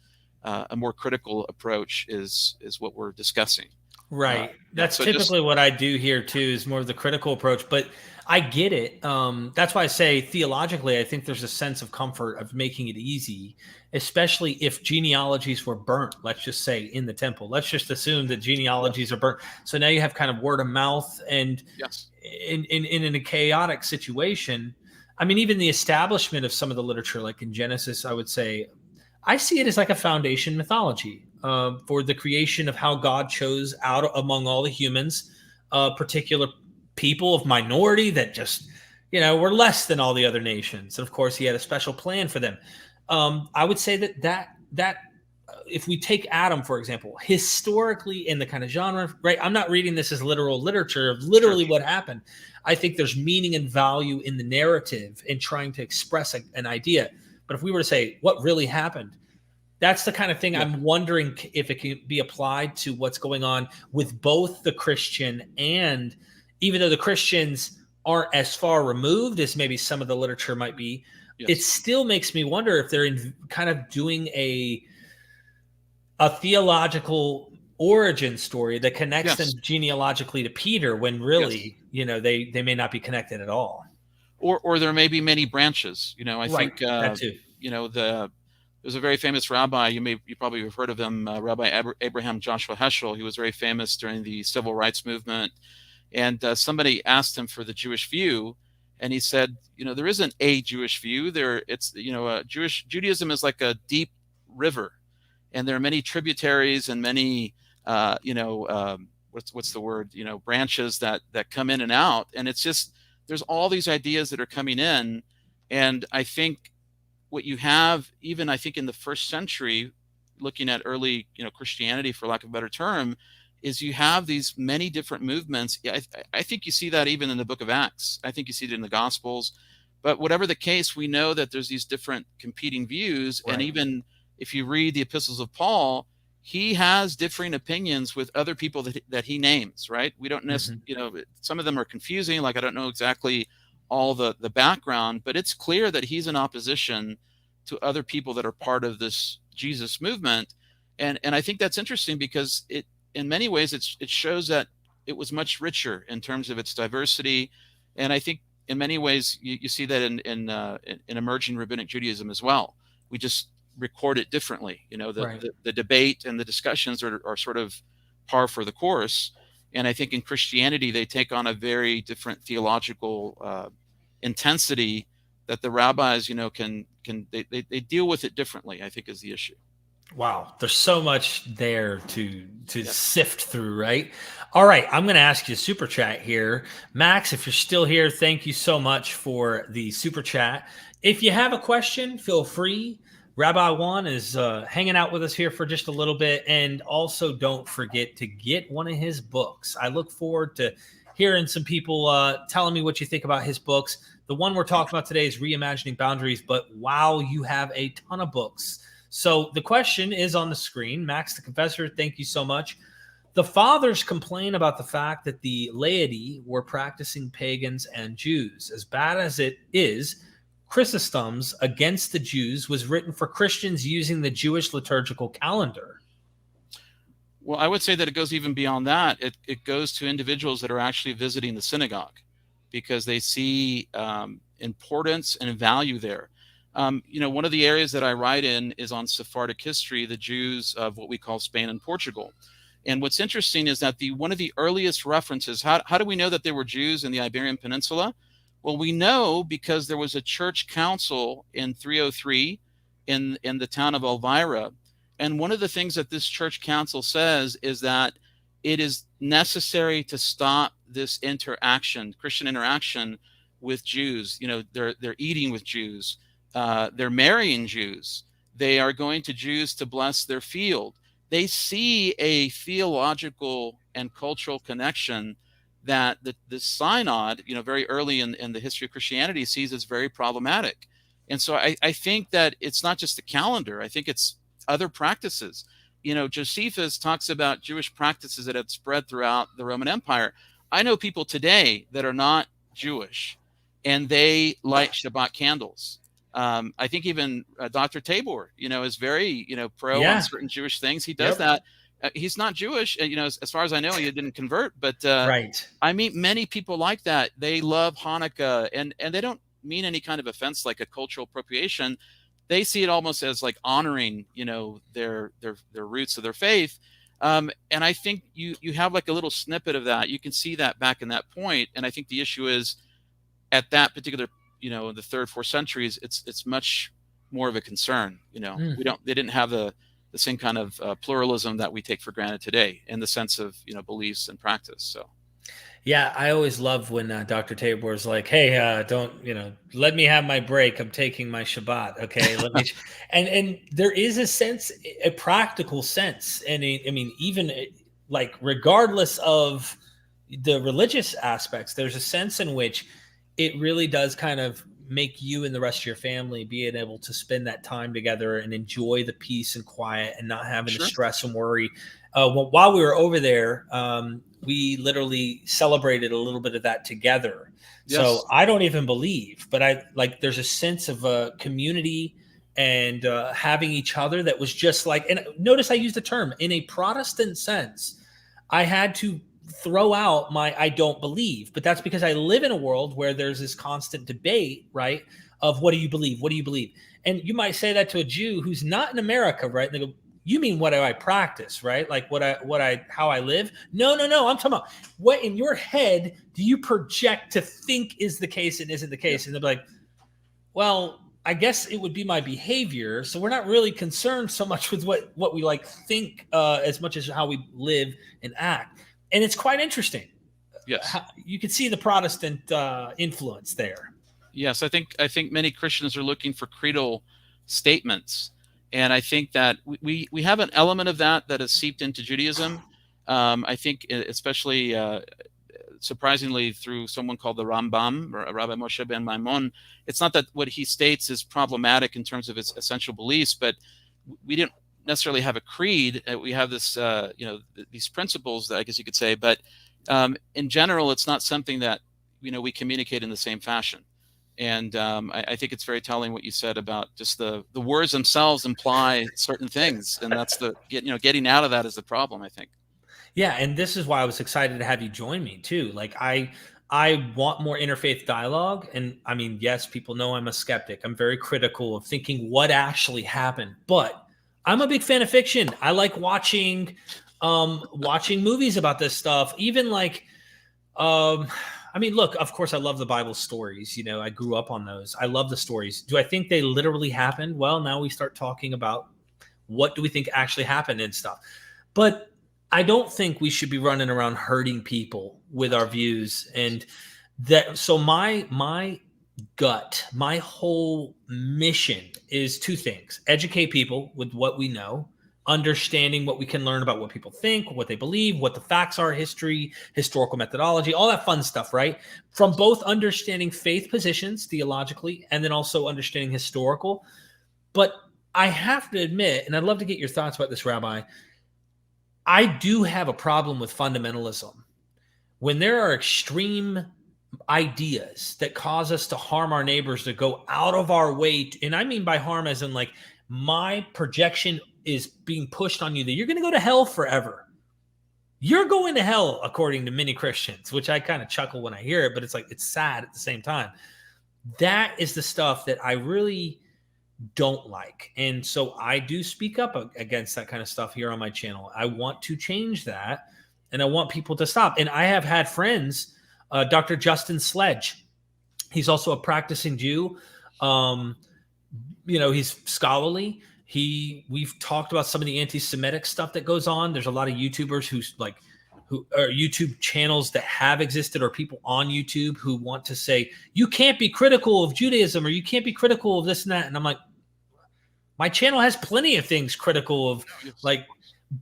[SPEAKER 3] a more critical approach is what we're discussing.
[SPEAKER 1] Right. That's typically what I do here too, is more of the critical approach, but I get it. That's why I say theologically, I think there's a sense of comfort of making it easy, especially if genealogies were burnt, let's just say in the temple. Let's just assume that genealogies are burnt. So now you have kind of word of mouth and in a chaotic situation. I mean, even the establishment of some of the literature, like in Genesis, I would say, I see it as like a foundation mythology for the creation of how God chose out among all the humans, particular people of minority that just, were less than all the other nations. And of course, he had a special plan for them. I would say that if we take Adam, for example, historically in the kind of genre, right? I'm not reading this as literal literature of literally what happened. I think there's meaning and value in the narrative in trying to express an idea. But if we were to say what really happened, that's the kind of thing I'm wondering if it can be applied to what's going on with both the Christian and, even though the Christians aren't as far removed as maybe some of the literature might be, it still makes me wonder if they're kind of doing a theological origin story that connects them genealogically to Peter when really, they may not be connected at all.
[SPEAKER 3] Or there may be many branches. I think
[SPEAKER 1] that too.
[SPEAKER 3] There's a very famous rabbi, you probably have heard of him, Rabbi Abraham Joshua Heschel. He was very famous during the civil rights movement. And somebody asked him for the Jewish view, and he said, there isn't a Jewish view. Judaism is like a deep river, and there are many tributaries and many, what's the word, branches that come in and out. And it's just, there's all these ideas that are coming in. And I think what you have, even I think in the first century, looking at early, Christianity, for lack of a better term, is you have these many different movements. I think you see that even in the book of Acts. I think you see it in the Gospels. But whatever the case, we know that there's these different competing views. Right. And even if you read the epistles of Paul, he has differing opinions with other people that he names, right? We don't necessarily, some of them are confusing. Like, I don't know exactly all the background, but it's clear that he's in opposition to other people that are part of this Jesus movement. And I think that's interesting because in many ways, it shows that it was much richer in terms of its diversity. And I think in many ways, you see that in emerging rabbinic Judaism as well. We just record it differently. The debate and the discussions are sort of par for the course. And I think in Christianity, they take on a very different theological intensity that the rabbis, they deal with it differently, I think, is the issue.
[SPEAKER 1] Wow, there's so much there to sift through, right? All right, I'm going to ask you a super chat here. Max, if you're still here, thank you so much for the super chat. If you have a question, feel free. Rabbi Juan is hanging out with us here for just a little bit. And also don't forget to get one of his books. I look forward to hearing some people telling me what you think about his books. The one we're talking about today is Reimagining Boundaries, but wow, you have a ton of books. So the question is on the screen. Max the Confessor, thank you so much. The fathers complain about the fact that the laity were practicing pagans and Jews. As bad as it is, Chrysostom's Against the Jews was written for Christians using the Jewish liturgical calendar.
[SPEAKER 3] Well, I would say that it goes even beyond that. It goes to individuals that are actually visiting the synagogue because they see importance and value there. One of the areas that I write in is on Sephardic history, the Jews of what we call Spain and Portugal. And what's interesting is that one of the earliest references, how do we know that there were Jews in the Iberian Peninsula? Well, we know because there was a church council in 303 in the town of Elvira. And one of the things that this church council says is that it is necessary to stop this Christian interaction with Jews. They're eating with Jews. They're marrying Jews. They are going to Jews to bless their field. They see a theological and cultural connection that the synod, very early in the history of Christianity, sees as very problematic. And so I think that it's not just the calendar. I think it's other practices. Josephus talks about Jewish practices that had spread throughout the Roman Empire. I know people today that are not Jewish, and they light Shabbat candles. I think even Dr. Tabor, is very, pro on certain Jewish things. He does that. He's not Jewish. And, as far as I know, he didn't convert. But
[SPEAKER 1] right.
[SPEAKER 3] I meet many people like that. They love Hanukkah, and they don't mean any kind of offense like a cultural appropriation. They see it almost as like honoring, their roots of their faith. And I think you have like a little snippet of that. You can see that back in that point. And I think the issue is at that particular in the 3rd, 4th centuries, it's much more of a concern. They didn't have the same kind of pluralism that we take for granted today in the sense of beliefs and practice. So
[SPEAKER 1] yeah, I always love when Dr. Tabor is like, hey, don't let me have my break, I'm taking my Shabbat, okay? Let me and there is a sense, a practical sense, and I mean even like regardless of the religious aspects, there's a sense in which it really does kind of make you and the rest of your family being able to spend that time together and enjoy the peace and quiet and not having to stress and worry. While we were over there, we literally celebrated a little bit of that together. Yes. So I don't even believe, but there's a sense of a community and having each other that was just like, and notice I used the term in a Protestant sense. I had to throw out my I don't believe, but that's because I live in a world where there's this constant debate, right? Of what do you believe? What do you believe? And you might say that to a Jew who's not in America, right? And they go, you mean what do I practice, right? Like how I live? No. I'm talking about what in your head do you project to think is the case and isn't the case? And they're like, well, I guess it would be my behavior. So we're not really concerned so much with what we like think as much as how we live and act. And it's quite interesting.
[SPEAKER 3] Yes,
[SPEAKER 1] you can see the Protestant influence there.
[SPEAKER 3] Yes, I think many Christians are looking for creedal statements, and I think that we have an element of that has seeped into Judaism. I think, especially surprisingly, through someone called the Rambam, Rabbi Moshe ben Maimon. It's not that what he states is problematic in terms of its essential beliefs, but we didn't necessarily have a creed. We have this, these principles, that I guess you could say, but in general, it's not something that we communicate in the same fashion. And I think it's very telling what you said about just the words themselves imply certain things, and that's getting out of that is the problem, I think.
[SPEAKER 1] Yeah, and this is why I was excited to have you join me too. Like I want more interfaith dialogue, and I mean, yes, people know I'm a skeptic. I'm very critical of thinking what actually happened, but I'm a big fan of fiction. I like watching movies about this stuff. Even like, I mean, look, of course, I love the Bible stories. I grew up on those. I love the stories. Do I think they literally happened? Well, now we start talking about what do we think actually happened and stuff. But I don't think we should be running around hurting people with our views. And that, so my whole mission is two things: educate people with what we know understanding what we can learn about what people think, what they believe, what the facts are, history, historical methodology, all that fun stuff, right? From both understanding faith positions theologically and then also understanding historical. But I have to admit, and I'd love to get your thoughts about this, Rabbi, I do have a problem with fundamentalism. When there are extreme ideas that cause us to harm our neighbors, to go out of our way, and I mean by harm as in like my projection is being pushed on you that you're going to go to hell forever. You're going to hell, according to many Christians, which I kind of chuckle when I hear it, but it's like, it's sad at the same time. That is the stuff that I really don't like. And so I do speak up against that kind of stuff here on my channel. I want to change that, and I want people to stop. And I have had friends, Dr. Justin Sledge, he's also a practicing Jew. He's scholarly. We've talked about some of the anti-Semitic stuff that goes on. There's a lot of YouTubers who are YouTube channels that have existed, or people on YouTube who want to say, you can't be critical of Judaism, or you can't be critical of this and that. And I'm like, my channel has plenty of things critical of, like,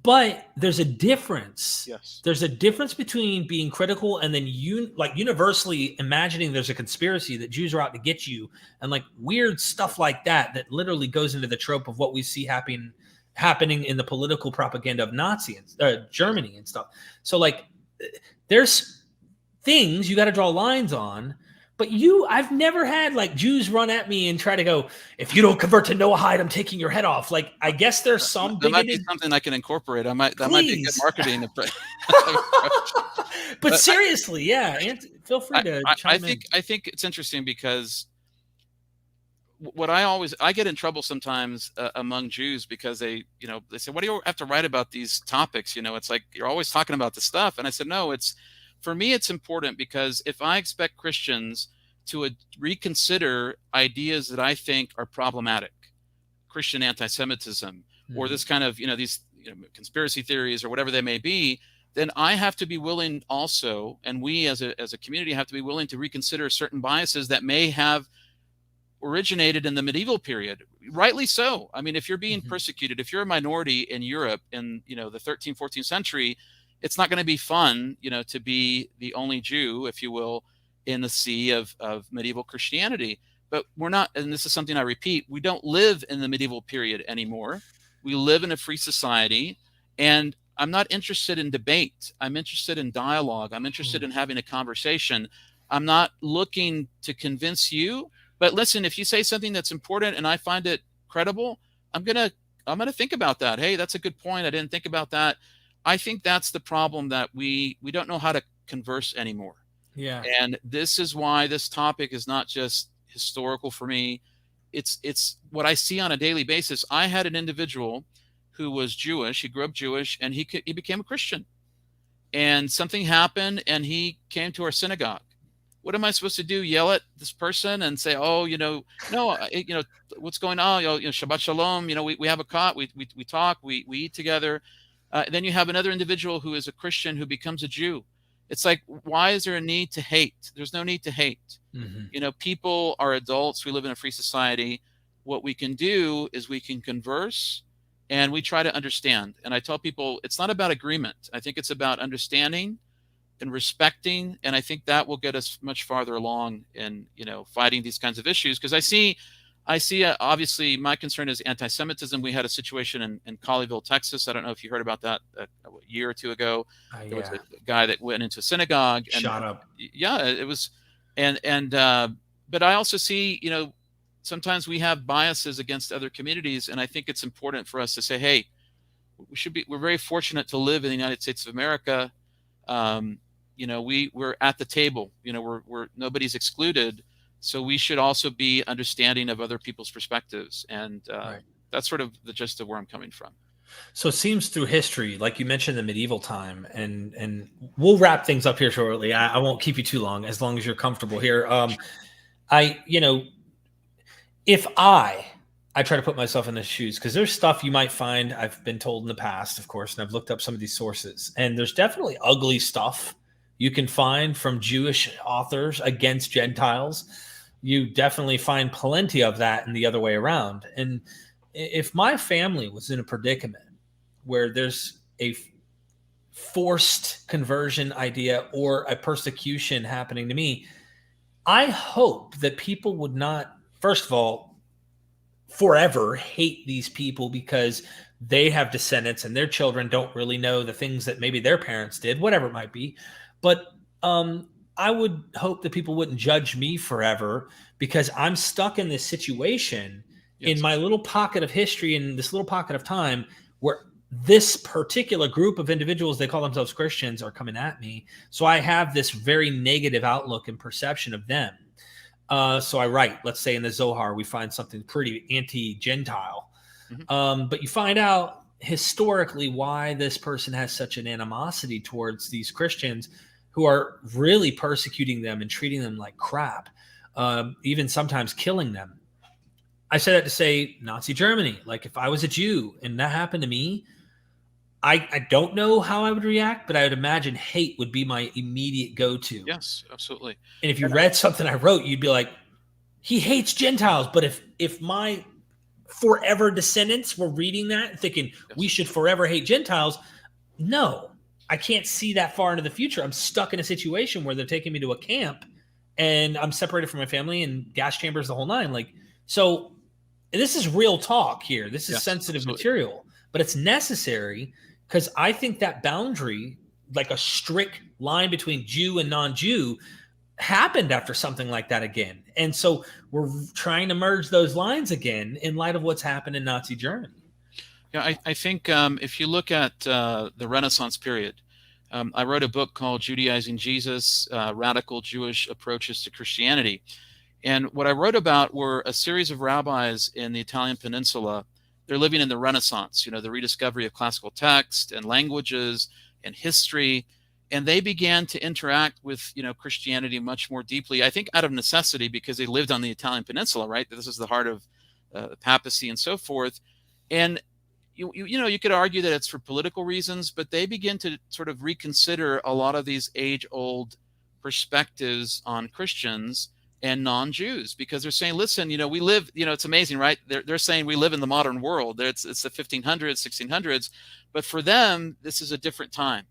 [SPEAKER 1] but there's a difference.
[SPEAKER 3] Yes.
[SPEAKER 1] There's a difference between being critical and then universally imagining there's a conspiracy that Jews are out to get you, and like weird stuff like that literally goes into the trope of what we see happening in the political propaganda of Nazi and Germany and stuff. So like there's things you got to draw lines on, but I've never had like Jews run at me and try to go, if you don't convert to Noahide, I'm taking your head off. Like, I guess there's some
[SPEAKER 3] that might be something I can incorporate. That might be good marketing.
[SPEAKER 1] But seriously, yeah, feel free to chime in.
[SPEAKER 3] I think it's interesting because what I get in trouble sometimes among Jews because they say, what do you have to write about these topics? It's like, you're always talking about this stuff. And I said, no, for me, it's important because if I expect Christians to reconsider ideas that I think are problematic, Christian anti-Semitism, or this kind of, these conspiracy theories or whatever they may be, then I have to be willing also, and we as a community have to be willing to reconsider certain biases that may have originated in the medieval period. Rightly so. I mean, if you're being persecuted, if you're a minority in Europe in, the 13th, 14th century, it's not going to be fun, to be the only Jew, if you will, in the sea of medieval Christianity. But we're not, and this is something I repeat, we don't live in the medieval period anymore. We live in a free society, and I'm not interested in debate. I'm interested in dialogue. I'm interested in having a conversation. I'm not looking to convince you, but listen, if you say something that's important and I find it credible, I'm gonna think about that. Hey, that's a good point. I didn't think about that. I think that's the problem, that we don't know how to converse anymore.
[SPEAKER 1] Yeah.
[SPEAKER 3] And this is why this topic is not just historical for me. It's what I see on a daily basis. I had an individual who was Jewish. He grew up Jewish, and he became a Christian. And something happened, and he came to our synagogue. What am I supposed to do? Yell at this person and say, "Oh, no, what's going on? Shabbat shalom. We have a cot. We talk. We eat together." Then you have another individual who is a Christian who becomes a Jew. It's like, why is there a need to hate? There's no need to hate. People are adults. We live in a free society. What we can do is we can converse, and we try to understand. And I tell people, it's not about agreement. I think it's about understanding and respecting. And I think that will get us much farther along in, fighting these kinds of issues. Because I see, obviously, my concern is anti-Semitism. We had a situation in Colleyville, Texas. I don't know if you heard about that a year or two ago. There was a guy that went into a synagogue and
[SPEAKER 1] shot up.
[SPEAKER 3] Yeah, it was. But I also see, sometimes we have biases against other communities. And I think it's important for us to say, hey, we're very fortunate to live in the United States of America. We're at the table, we're nobody's excluded. So we should also be understanding of other people's perspectives. And that's sort of the gist of where I'm coming from.
[SPEAKER 1] So it seems through history, like you mentioned the medieval time, and we'll wrap things up here shortly. I won't keep you too long, as you're comfortable here. If I try to put myself in the shoes, because there's stuff you might find, I've been told in the past, of course, and I've looked up some of these sources, and there's definitely ugly stuff you can find from Jewish authors against Gentiles. You definitely find plenty of that in the other way around. And if my family was in a predicament where there's a forced conversion idea or a persecution happening to me, I hope that people would not, first of all, forever hate these people because they have descendants and their children don't really know the things that maybe their parents did, whatever it might be. But I would hope that people wouldn't judge me forever because I'm stuck in this situation in my little pocket of history, in this little pocket of time where this particular group of individuals, they call themselves Christians, are coming at me. So I have this very negative outlook and perception of them. So I write, let's say in the Zohar, we find something pretty anti-Gentile. But you find out historically why this person has such an animosity towards these Christians who are really persecuting them and treating them like crap, even sometimes killing them. I say that to say Nazi Germany. Like if I was a Jew and that happened to me, I don't know how I would react, but I would imagine hate would be my immediate go-to.
[SPEAKER 3] Yes, absolutely.
[SPEAKER 1] And if you read something I wrote, you'd be like, he hates Gentiles. But if my forever descendants were reading that and thinking we should forever hate Gentiles, no, I can't see that far into the future. I'm stuck in a situation where they're taking me to a camp and I'm separated from my family and gas chambers, the whole nine. Like, so this is real talk here. This is sensitive material, but it's necessary because I think that boundary, like a strict line between Jew and non-Jew, happened after something like that again. And so we're trying to merge those lines again in light of what's happened in Nazi Germany.
[SPEAKER 3] Yeah, I think if you look at the Renaissance period, I wrote a book called Judaizing Jesus, Radical Jewish Approaches to Christianity. And what I wrote about were a series of rabbis in the Italian peninsula. They're living in the Renaissance, the rediscovery of classical text and languages and history. And they began to interact with, Christianity much more deeply, I think out of necessity, because they lived on the Italian peninsula, right? This is the heart of the papacy and so forth. And, you could argue that it's for political reasons, but they begin to sort of reconsider a lot of these age-old perspectives on Christians and non-Jews, because they're saying, listen, we live, it's amazing, right? They're saying we live in the modern world. It's the 1500s, 1600s, but for them, this is a different time.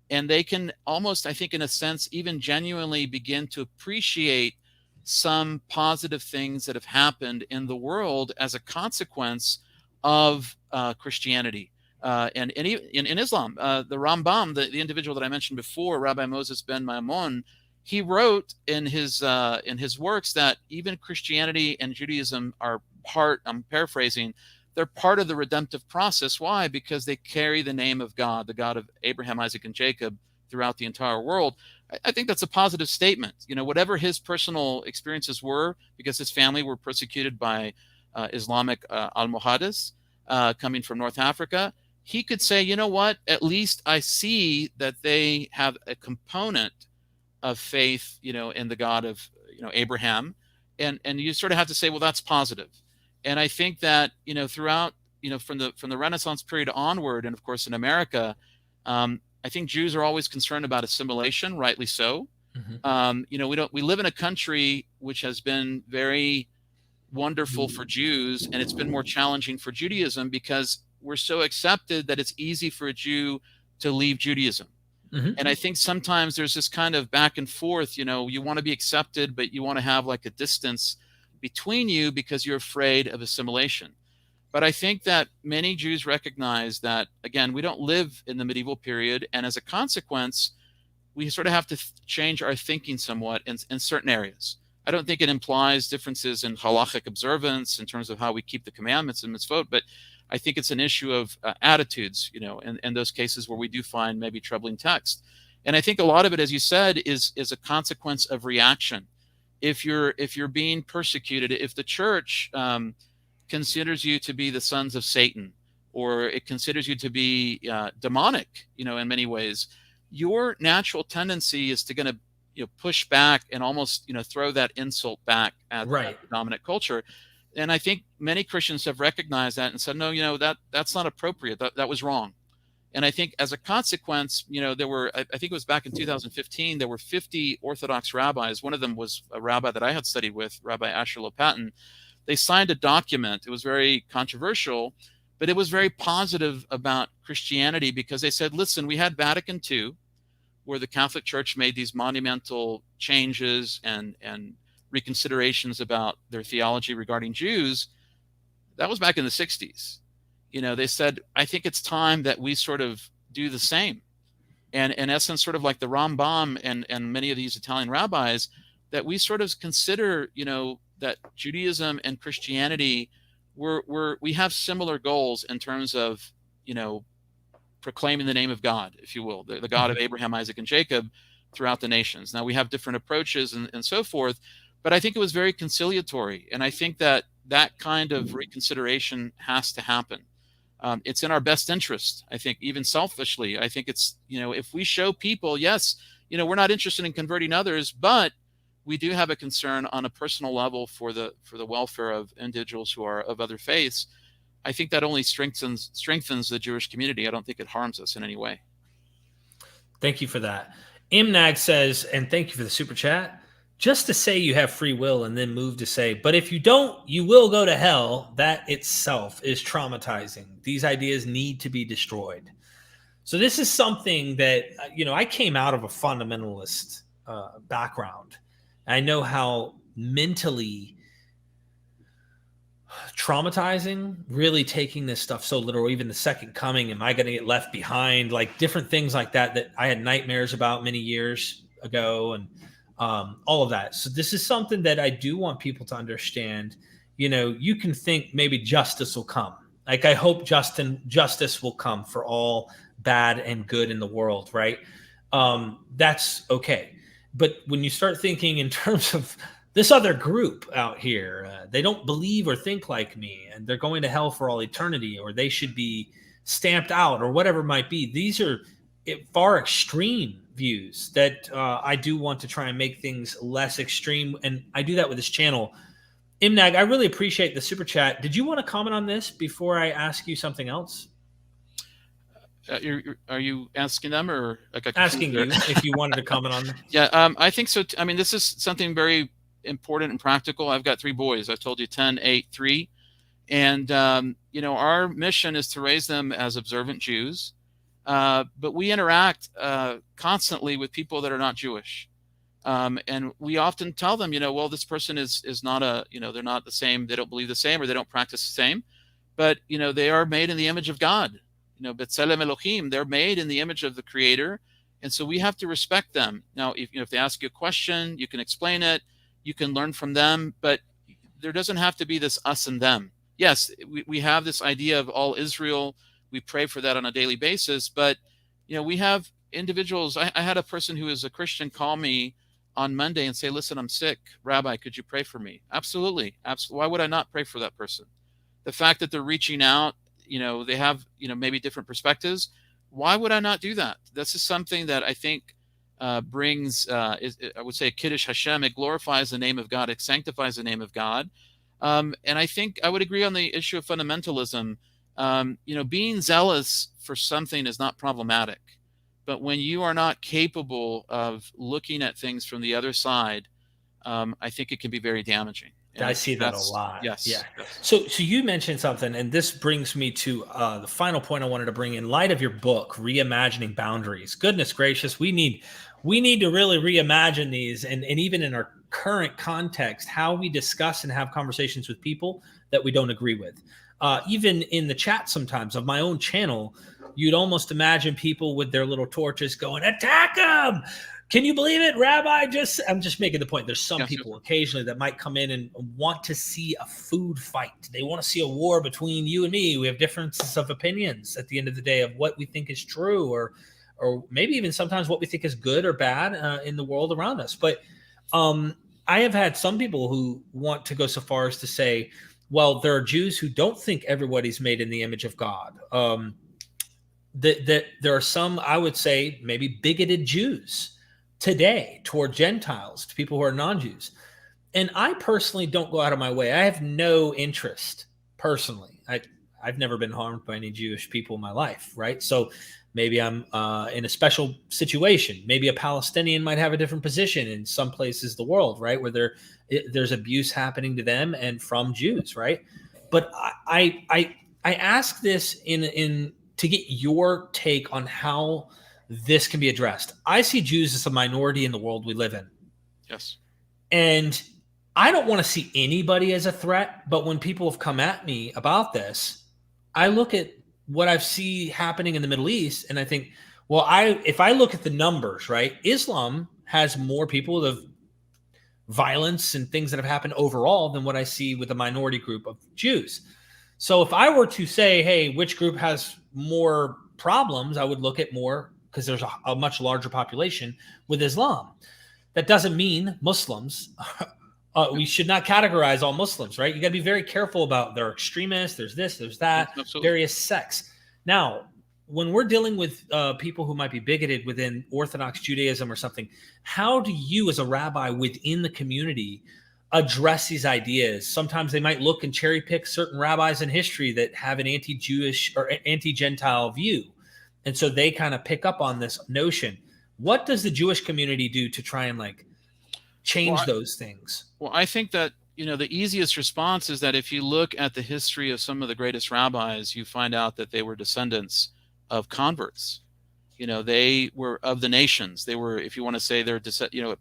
[SPEAKER 3] And they can almost, I think, in a sense, even genuinely begin to appreciate some positive things that have happened in the world as a consequence of Christianity. And in Islam, the Rambam, the individual that I mentioned before, Rabbi Moses ben Maimon, he wrote in his works that even Christianity and Judaism are part, I'm paraphrasing, they're part of the redemptive process. Why? Because they carry the name of God, the God of Abraham, Isaac, and Jacob throughout the entire world. I think that's a positive statement. Whatever his personal experiences were, because his family were persecuted by Islamic Almohades coming from North Africa, he could say, you know what, at least I see that they have a component of faith, in the God of, Abraham. And you sort of have to say, well, that's positive. And I think that, throughout, from the Renaissance period onward, and of course in America, I think Jews are always concerned about assimilation, rightly so. Mm-hmm. We live in a country which has been very wonderful for Jews, and it's been more challenging for Judaism because we're so accepted that it's easy for a Jew to leave Judaism. Mm-hmm. And I think sometimes there's this kind of back and forth, you want to be accepted, but you want to have like a distance between you because you're afraid of assimilation. But I think that many Jews recognize that, again, we don't live in the medieval period. And as a consequence, we sort of have to change our thinking somewhat in certain areas. I don't think it implies differences in halachic observance in terms of how we keep the commandments and mitzvot, but I think it's an issue of attitudes, in those cases where we do find maybe troubling text. And I think a lot of it, as you said, is a consequence of reaction. If you're being persecuted, if the church considers you to be the sons of Satan, or it considers you to be demonic, in many ways, your natural tendency is to going to push back and almost throw that insult back at the dominant culture. And I think many Christians have recognized that and said, no, that's not appropriate. That was wrong. And I think as a consequence, there were, I think it was back in 2015, there were 50 Orthodox rabbis. One of them was a rabbi that I had studied with, Rabbi Asher Lopatin. They signed a document. It was very controversial, But it was very positive about Christianity because they said, listen, we had Vatican II, where the Catholic Church made these monumental changes and reconsiderations about their theology regarding Jews. That was back in the 60s. They said, I think it's time that we sort of do the same. And in essence, sort of like the Rambam and many of these Italian rabbis, that we sort of consider, that Judaism and Christianity, we have similar goals in terms of, proclaiming the name of God, if you will, the God of Abraham, Isaac, and Jacob throughout the nations. Now, we have different approaches and so forth, but I think it was very conciliatory. And I think that kind of reconsideration has to happen. It's in our best interest, I think, even selfishly. I think it's, if we show people, yes, we're not interested in converting others, but we do have a concern on a personal level for the welfare of individuals who are of other faiths. I think that only strengthens the Jewish community. I don't think it harms us in any way.
[SPEAKER 1] Thank you for that. Imnag says, and thank you for the super chat, just to say you have free will and then move to say, but if you don't, you will go to hell. That itself is traumatizing. These ideas need to be destroyed. So this is something that, I came out of a fundamentalist background. I know how mentally traumatizing really taking this stuff so literal, even the second coming, am I going to get left behind, like different things like that I had nightmares about many years ago, and all of that. So this is something that I do want people to understand. You can think maybe justice will come. Like, I hope justice will come for all bad and good in the world, right? That's okay. But when you start thinking in terms of this other group out here, they don't believe or think like me, and they're going to hell for all eternity, or they should be stamped out, or whatever it might be. These are far extreme views that I do want to try and make things less extreme, and I do that with this channel. Imnag, I really appreciate the super chat. Did you want to comment on this before I ask you something else?
[SPEAKER 3] Are you asking them, or
[SPEAKER 1] asking you if you wanted to comment on them?
[SPEAKER 3] Yeah, I think so. I mean, this is something very important and practical. I've got 3 boys. I've told you 10, 8, 3. And, our mission is to raise them as observant Jews. But we interact constantly with people that are not Jewish. And we often tell them, well, this person is not they're not the same. They don't believe the same, or they don't practice the same. But, they are made in the image of God. B'Tselem Elohim, they're made in the image of the Creator. And so we have to respect them. Now, if they ask you a question, you can explain it. You can learn from them, but there doesn't have to be this us and them. Yes, we have this idea of all Israel. We pray for that on a daily basis, but we have individuals. I had a person who is a Christian call me on Monday and say, listen, I'm sick. Rabbi, could you pray for me? Absolutely. Why would I not pray for that person? The fact that they're reaching out, they have, maybe different perspectives. Why would I not do that? This is something that I think brings, I would say, Kiddush Hashem. It glorifies the name of God. It sanctifies the name of God. And I think I would agree on the issue of fundamentalism. Being zealous for something is not problematic. But when you are not capable of looking at things from the other side, I think it can be very damaging. And
[SPEAKER 1] I see that a lot.
[SPEAKER 3] Yes.
[SPEAKER 1] Yeah. So you mentioned something, and this brings me to the final point I wanted to bring in light of your book, Reimagining Boundaries. Goodness gracious, we need to really reimagine these, and even in our current context, how we discuss and have conversations with people that we don't agree with. Even in the chat sometimes of my own channel, you'd almost imagine people with their little torches going, attack them! Can you believe it, Rabbi? I'm just making the point. There's some people occasionally that might come in and want to see a food fight. They want to see a war between you and me. We have differences of opinions at the end of the day of what we think is true, or maybe even sometimes what we think is good or bad in the world around us. But I have had some people who want to go so far as to say, well, there are Jews who don't think everybody's made in the image of God. That there are some, I would say, maybe bigoted Jews today toward Gentiles, to people who are non-Jews. And I personally don't go out of my way. I have no interest personally. I've never been harmed by any Jewish people in my life, right? So maybe I'm in a special situation. Maybe a Palestinian might have a different position in some places of the world, right, where there's abuse happening to them and from Jews, right? But I I ask this in to get your take on how this can be addressed. I see Jews as a minority in the world we live in.
[SPEAKER 3] Yes.
[SPEAKER 1] And I don't want to see anybody as a threat, but when people have come at me about this, I look at what I see happening in the Middle East and I think, well, if I look at the numbers, right, Islam has more people of violence and things that have happened overall than what I see with a minority group of Jews. So if I were to say, hey, which group has more problems, I would look at more because there's a much larger population with Islam. That doesn't mean Muslims. We should not categorize all Muslims, right? You got to be very careful about they're extremists. There's this, there's that,
[SPEAKER 3] Absolutely.
[SPEAKER 1] various sects. Now, when we're dealing with people who might be bigoted within Orthodox Judaism or something, how do you as a rabbi within the community address these ideas? Sometimes they might look and cherry pick certain rabbis in history that have an anti-Jewish or anti-Gentile view. And so they kind of pick up on this notion. What does the Jewish community do to try and change those things?
[SPEAKER 3] Well, I think that, the easiest response is that if you look at the history of some of the greatest rabbis, you find out that they were descendants of converts. They were of the nations. They were, if you want to say their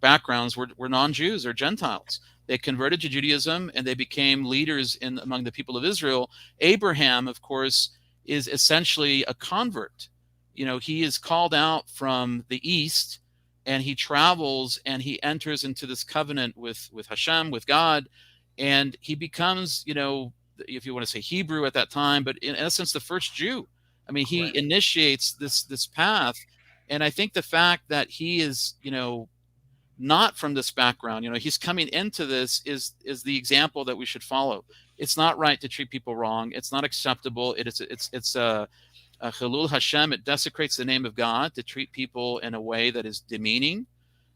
[SPEAKER 3] backgrounds were non-Jews or Gentiles. They converted to Judaism and they became leaders among the people of Israel. Abraham, of course, is essentially a convert. He is called out from the east and he travels and he enters into this covenant with Hashem, with God, and he becomes, if you want to say Hebrew at that time, but in essence, the first Jew. I mean, he initiates this path. And I think the fact that he is, not from this background, he's coming into this is the example that we should follow. It's not right to treat people wrong. It's not acceptable. It's a Chilul Hashem. It desecrates the name of God to treat people in a way that is demeaning.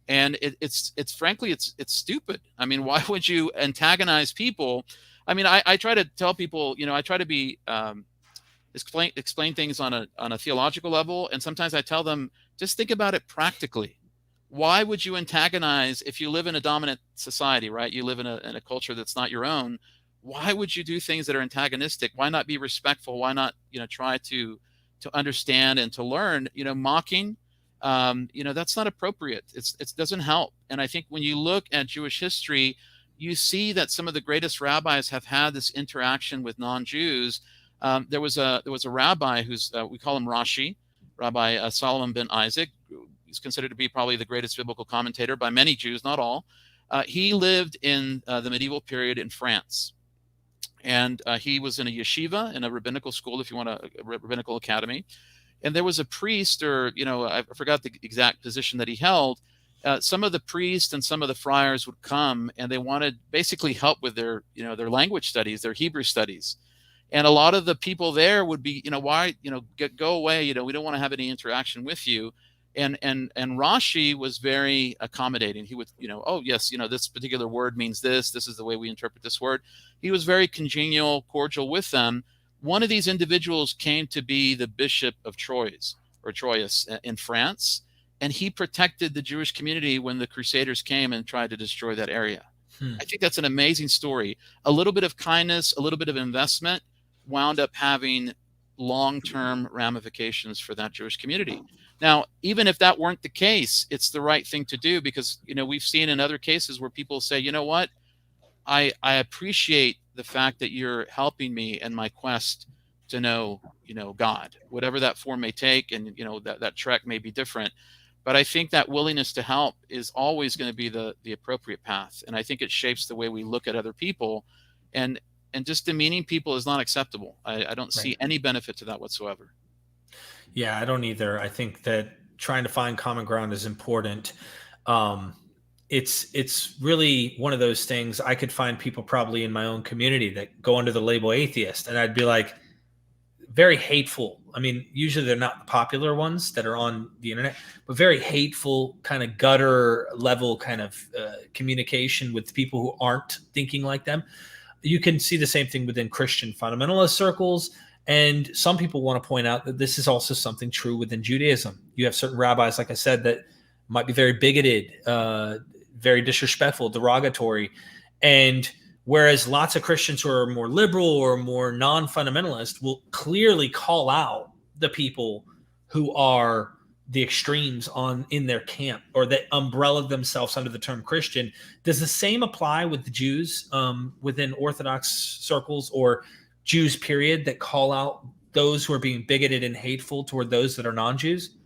[SPEAKER 3] And it's frankly, it's stupid. I mean, why would you antagonize people? I mean, I try to tell people, I try to be, explain things on a theological level. And sometimes I tell them, just think about it practically. Why would you antagonize if you live in a dominant society, right? You live in a culture that's not your own. Why would you do things that are antagonistic? Why not be respectful? Why not, try to understand and to learn, mocking, that's not appropriate. It doesn't help. And I think when you look at Jewish history, you see that some of the greatest rabbis have had this interaction with non-Jews. There was a rabbi who's we call him Rashi, Rabbi Solomon ben Isaac. He's considered to be probably the greatest biblical commentator by many Jews, not all. He lived in the medieval period in France, and he was in a yeshiva, in a rabbinical school, if you want a rabbinical academy. And there was a priest, or I forgot the exact position that he held. Some of the priests and some of the friars would come, and they wanted basically help with their language studies, their Hebrew studies. And a lot of the people there would be, why, go away. We don't want to have any interaction with you. And Rashi was very accommodating. He would, oh yes, this particular word means this. This is the way we interpret this word. He was very congenial, cordial with them. One of these individuals came to be the Bishop of Troyes in France, and he protected the Jewish community when the Crusaders came and tried to destroy that area. I think that's an amazing story. A little bit of kindness, a little bit of investment wound up having long-term ramifications for that Jewish community. Now, even if that weren't the case, it's the right thing to do, because, we've seen in other cases where people say, you know what, I appreciate the fact that you're helping me in my quest to know, God, whatever that form may take. And, that trek may be different. But I think that willingness to help is always going to be the appropriate path. And I think it shapes the way we look at other people. And just demeaning people is not acceptable. I don't see any benefit to that whatsoever.
[SPEAKER 1] Yeah, I don't either. I think that trying to find common ground is important. It's really one of those things. I could find people probably in my own community that go under the label atheist, and I'd be like, very hateful. I mean, usually they're not the popular ones that are on the internet, but very hateful, kind of gutter level kind of communication with people who aren't thinking like them. You can see the same thing within Christian fundamentalist circles. And some people want to point out that this is also something true within Judaism. You have certain rabbis, like I said, that might be very bigoted, very disrespectful, derogatory. And Whereas lots of Christians who are more liberal or more non-fundamentalist will clearly call out the people who are the extremes in their camp, or that umbrella themselves under the term Christian. Does the same apply with the Jews within Orthodox circles, or Jews period, that call out those who are being bigoted and hateful toward those that are non-Jews?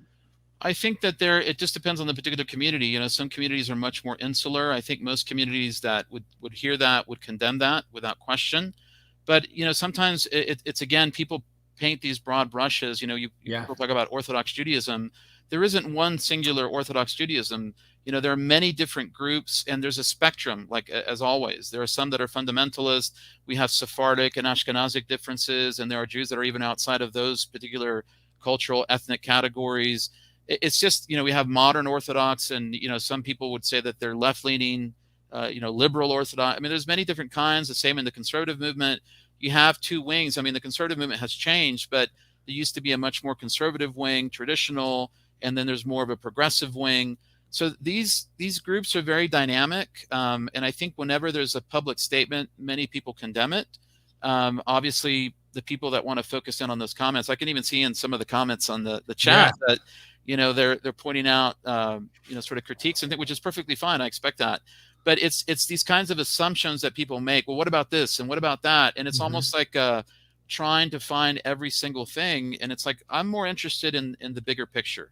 [SPEAKER 3] I think that it just depends on the particular community. You know, some communities are much more insular. I think most communities that would hear that would condemn that without question. But, you know, sometimes it's again, people paint these broad brushes. You know, people talk about Orthodox Judaism. There isn't one singular Orthodox Judaism. You know, there are many different groups, and there's a spectrum, like as always. There are some that are fundamentalist. We have Sephardic and Ashkenazic differences, and there are Jews that are even outside of those particular cultural, ethnic categories. It's just, you know, we have modern Orthodox, and, you know, some people would say that they're left-leaning, you know, liberal Orthodox. I mean, there's many different kinds. The same in the conservative movement. You have two wings. I mean, the conservative movement has changed, but there used to be a much more conservative wing, traditional, and then there's more of a progressive wing. So these groups are very dynamic, and I think whenever there's a public statement, many people condemn it. Obviously, the people that want to focus in on those comments, I can even see in some of the comments on the chat that, you know, they're pointing out, you know, sort of critiques and things, which is perfectly fine. I expect that. But it's these kinds of assumptions that people make. Well, what about this? And what about that? And it's almost like trying to find every single thing. And it's like, I'm more interested in the bigger picture.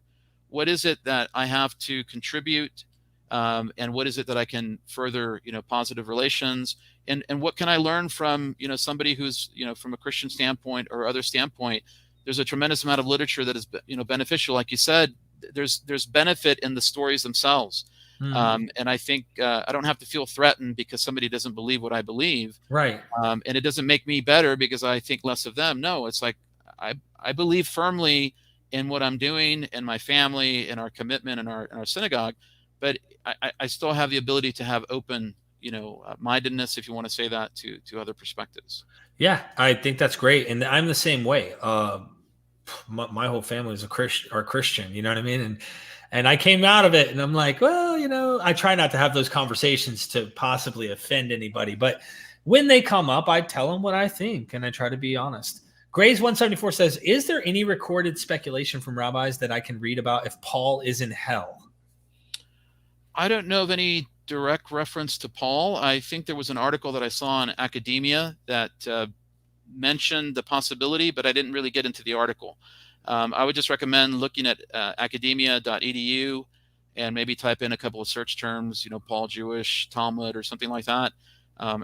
[SPEAKER 3] What is it that I have to contribute? And what is it that I can further, you know, positive relations? And what can I learn from, you know, somebody who's, you know, from a Christian standpoint or other standpoint? There's a tremendous amount of literature that is, you know, beneficial. Like you said, there's benefit in the stories themselves. And I think I don't have to feel threatened because somebody doesn't believe what I believe.
[SPEAKER 1] Right.
[SPEAKER 3] And it doesn't make me better because I think less of them. No, it's like I believe firmly in what I'm doing, in my family, in our commitment, in our synagogue. But I still have the ability to have open, you know, mindedness, if you want to say that, to other perspectives.
[SPEAKER 1] Yeah, I think that's great, and I'm the same way. My whole family is Christian, you know what I mean? And I came out of it, and I'm like, well, you know, I try not to have those conversations to possibly offend anybody, but when they come up, I tell them what I think, and I try to be honest. Grays 174 says, is there any recorded speculation from rabbis that I can read about if Paul is in hell?
[SPEAKER 3] I don't know of any direct reference to Paul. I think there was an article that I saw in Academia that mentioned the possibility, but I didn't really get into the article. I would just recommend looking at academia.edu and maybe type in a couple of search terms, you know, Paul Jewish, Talmud, or something like that.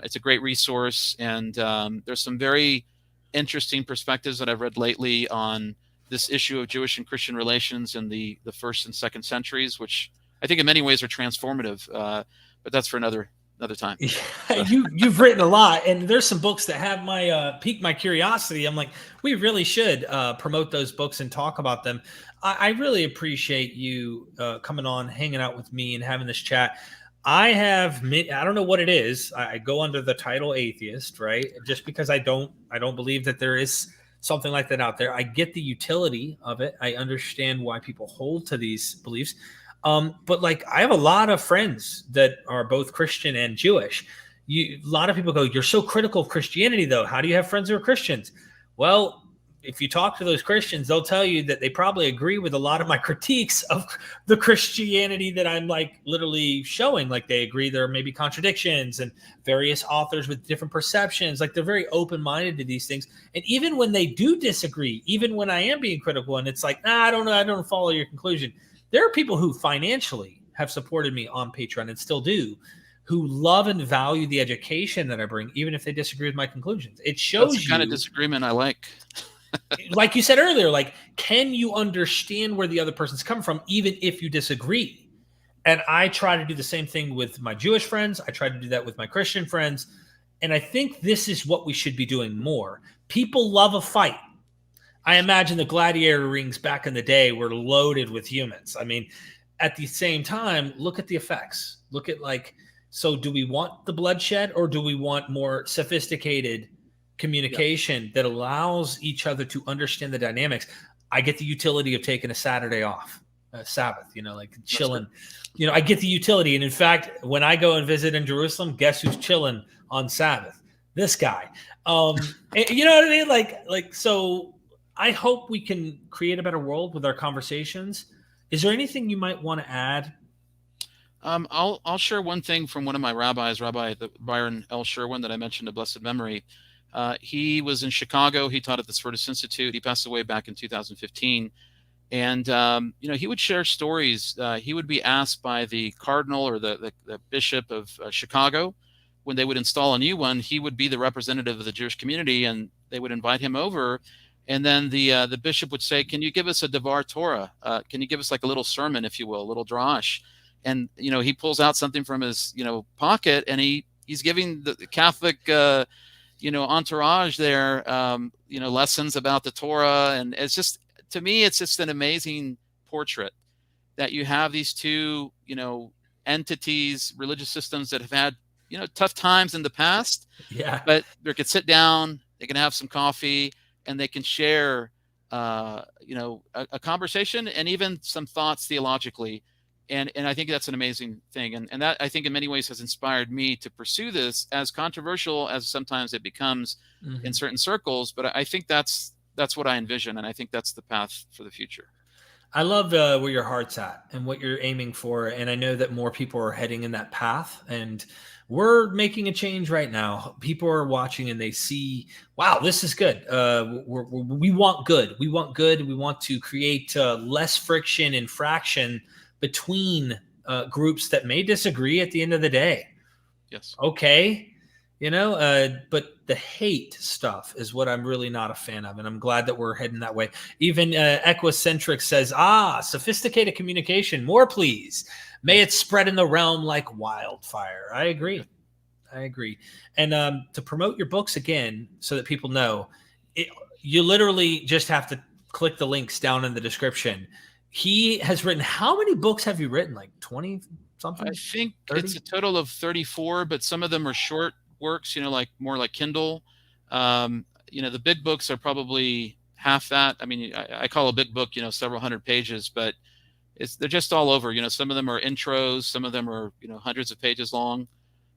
[SPEAKER 3] It's a great resource, and there's some very interesting perspectives that I've read lately on this issue of Jewish and Christian relations in the first and second centuries, which I think in many ways are transformative, but that's for another time.
[SPEAKER 1] Yeah, you've written a lot, and there's some books that have piqued my curiosity. I'm like, we really should promote those books and talk about them. I really appreciate you coming on, hanging out with me, and having this chat. I don't know what it is. I go under the title atheist, right? Just because I don't believe that there is something like that out there. I get the utility of it. I understand why people hold to these beliefs. But like, I have a lot of friends that are both Christian and Jewish. A lot of people go, you're so critical of Christianity, though. How do you have friends who are Christians? Well, if you talk to those Christians, they'll tell you that they probably agree with a lot of my critiques of the Christianity that I'm like literally showing. Like, they agree there may be contradictions and various authors with different perceptions. Like, they're very open-minded to these things. And even when they do disagree, even when I am being critical and it's like, I don't know, I don't follow your conclusion. There are people who financially have supported me on Patreon and still do, who love and value the education that I bring, even if they disagree with my conclusions. It shows
[SPEAKER 3] That's the kind of disagreement I like.
[SPEAKER 1] Like you said earlier, like, can you understand where the other person's coming from, even if you disagree? And I try to do the same thing with my Jewish friends. I try to do that with my Christian friends. And I think this is what we should be doing more. People love a fight. I imagine the gladiator rings back in the day were loaded with humans. I mean, at the same time, look at the effects. Look at, like, so do we want the bloodshed, or do we want more sophisticated communication that allows each other to understand the dynamics? I get the utility of taking a Saturday off. Sabbath, like chilling. I get the utility. And in fact, when I go and visit in Jerusalem, guess who's chilling on Sabbath? This guy. You know what I mean? So I hope we can create a better world with our conversations. Is there anything you might want to add?
[SPEAKER 3] I'll share one thing from one of my rabbis, Rabbi Byron L. Sherwin, that I mentioned of blessed memory. He was in Chicago. He taught at the Svertus Institute. He passed away back in 2015. And, he would share stories. He would be asked by the cardinal or the bishop of Chicago, when they would install a new one, he would be the representative of the Jewish community, and they would invite him over. And then the bishop would say, can you give us a Devar Torah? Can you give us like a little sermon, if you will, a little drash? And, he pulls out something from his, pocket, and he's giving the Catholic, entourage there, lessons about the Torah. And it's just, to me, it's just an amazing portrait that you have these two, entities, religious systems that have had, tough times in the past.
[SPEAKER 1] Yeah.
[SPEAKER 3] But they could sit down, they can have some coffee, and they can share, a conversation and even some thoughts theologically. And I think that's an amazing thing. And that, I think, in many ways has inspired me to pursue this, as controversial as sometimes it becomes in certain circles. But I think that's what I envision. And I think that's the path for the future.
[SPEAKER 1] I love where your heart's at and what you're aiming for. And I know that more people are heading in that path. And we're making a change right now. People are watching and they see, wow, this is good. We want good. We want good. We want to create less friction and fraction between groups that may disagree at the end of the day.
[SPEAKER 3] Yes.
[SPEAKER 1] Okay. But the hate stuff is what I'm really not a fan of. And I'm glad that we're heading that way. Even Equicentric says, sophisticated communication, more please. May it spread in the realm like wildfire. I agree. And to promote your books again, so that people know, you literally just have to click the links down in the description. He has written, how many books have you written? Like 20 something?
[SPEAKER 3] I think
[SPEAKER 1] 30?
[SPEAKER 3] It's a total of 34, but some of them are short works, like more like Kindle. The big books are probably half that. I mean, I call a big book, several hundred pages, but they're just all over. Some of them are intros, some of them are, hundreds of pages long.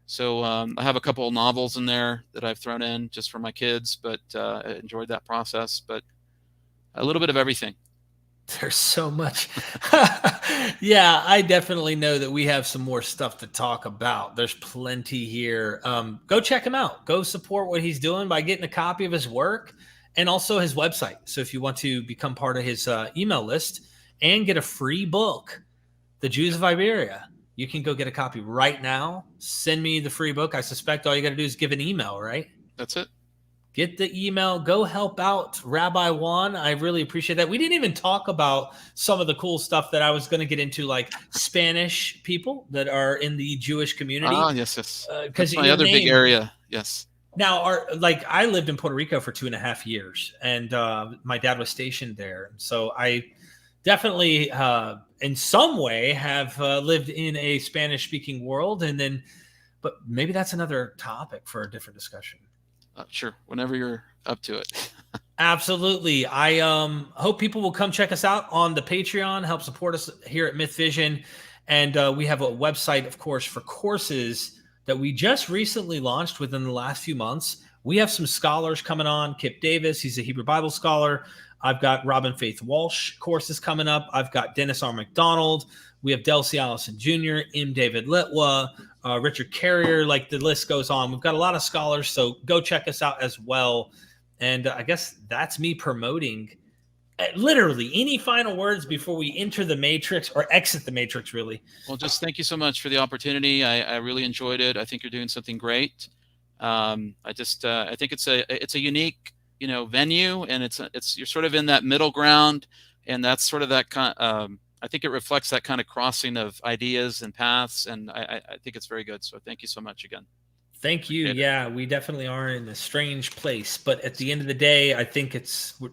[SPEAKER 3] So I have a couple of novels in there that I've thrown in just for my kids, but I enjoyed that process. But a little bit of everything.
[SPEAKER 1] There's so much. Yeah, I definitely know that we have some more stuff to talk about. There's plenty here. Go check him out. Go support what he's doing by getting a copy of his work and also his website. So if you want to become part of his email list and get a free book, The Jews of Iberia, you can go get a copy right now. Send me the free book. I suspect all you got to do is give an email, right?
[SPEAKER 3] That's it.
[SPEAKER 1] Get the email. Go help out Rabbi Juan. I really appreciate that. We didn't even talk about some of the cool stuff that I was going to get into, like Spanish people that are in the Jewish community.
[SPEAKER 3] Yes.
[SPEAKER 1] Because
[SPEAKER 3] my other big area. Yes.
[SPEAKER 1] Now, I lived in Puerto Rico for 2.5 years, and my dad was stationed there. So I definitely, in some way, have lived in a Spanish-speaking world. But maybe that's another topic for a different discussion.
[SPEAKER 3] Sure. Whenever you're up to it.
[SPEAKER 1] Absolutely. I hope people will come check us out on the Patreon, help support us here at MythVision. And we have a website, of course, for courses that we just recently launched within the last few months. We have some scholars coming on. Kip Davis, he's a Hebrew Bible scholar. I've got Robin Faith Walsh courses coming up. I've got Dennis R. McDonald. We have Delcy Allison Jr., M. David Litwa, Richard Carrier, like the list goes on. We've got a lot of scholars, so go check us out as well. And I guess that's me promoting literally any final words before we enter the matrix or exit the matrix, really.
[SPEAKER 3] Well, just thank you so much for the opportunity. I really enjoyed it. I think you're doing something great. I think it's a unique, venue, and you're sort of in that middle ground, and that's sort of that I think it reflects that kind of crossing of ideas and paths, and I think it's very good. So thank you so much again.
[SPEAKER 1] Thank you. Yeah, we definitely are in a strange place, but at the end of the day, I think we're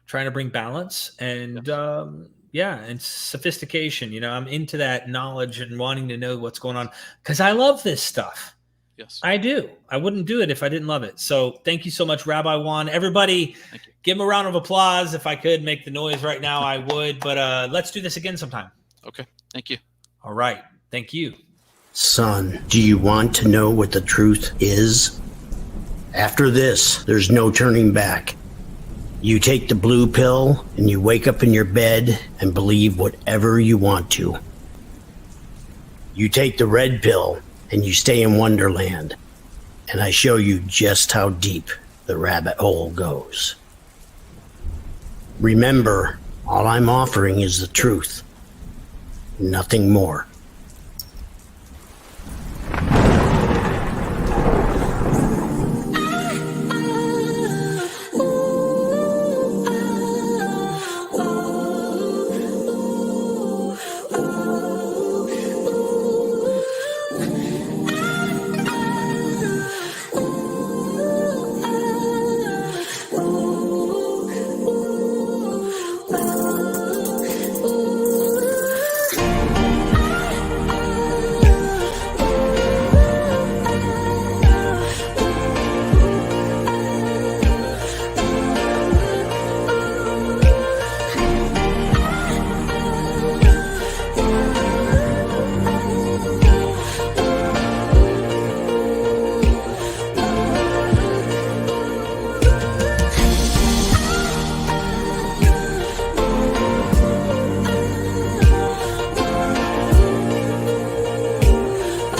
[SPEAKER 1] trying to bring balance and and sophistication. I'm into that knowledge and wanting to know what's going on because I love this stuff.
[SPEAKER 3] Yes.
[SPEAKER 1] I do. I wouldn't do it if I didn't love it. So thank you so much, Rabbi Juan. Everybody, give him a round of applause. If I could make the noise right now, I would. But let's do this again sometime.
[SPEAKER 3] Okay. Thank you.
[SPEAKER 1] All right. Thank you.
[SPEAKER 2] Son, do you want to know what the truth is? After this, there's no turning back. You take the blue pill and you wake up in your bed and believe whatever you want to. You take the red pill and you stay in Wonderland, and I show you just how deep the rabbit hole goes. Remember, all I'm offering is the truth, nothing more.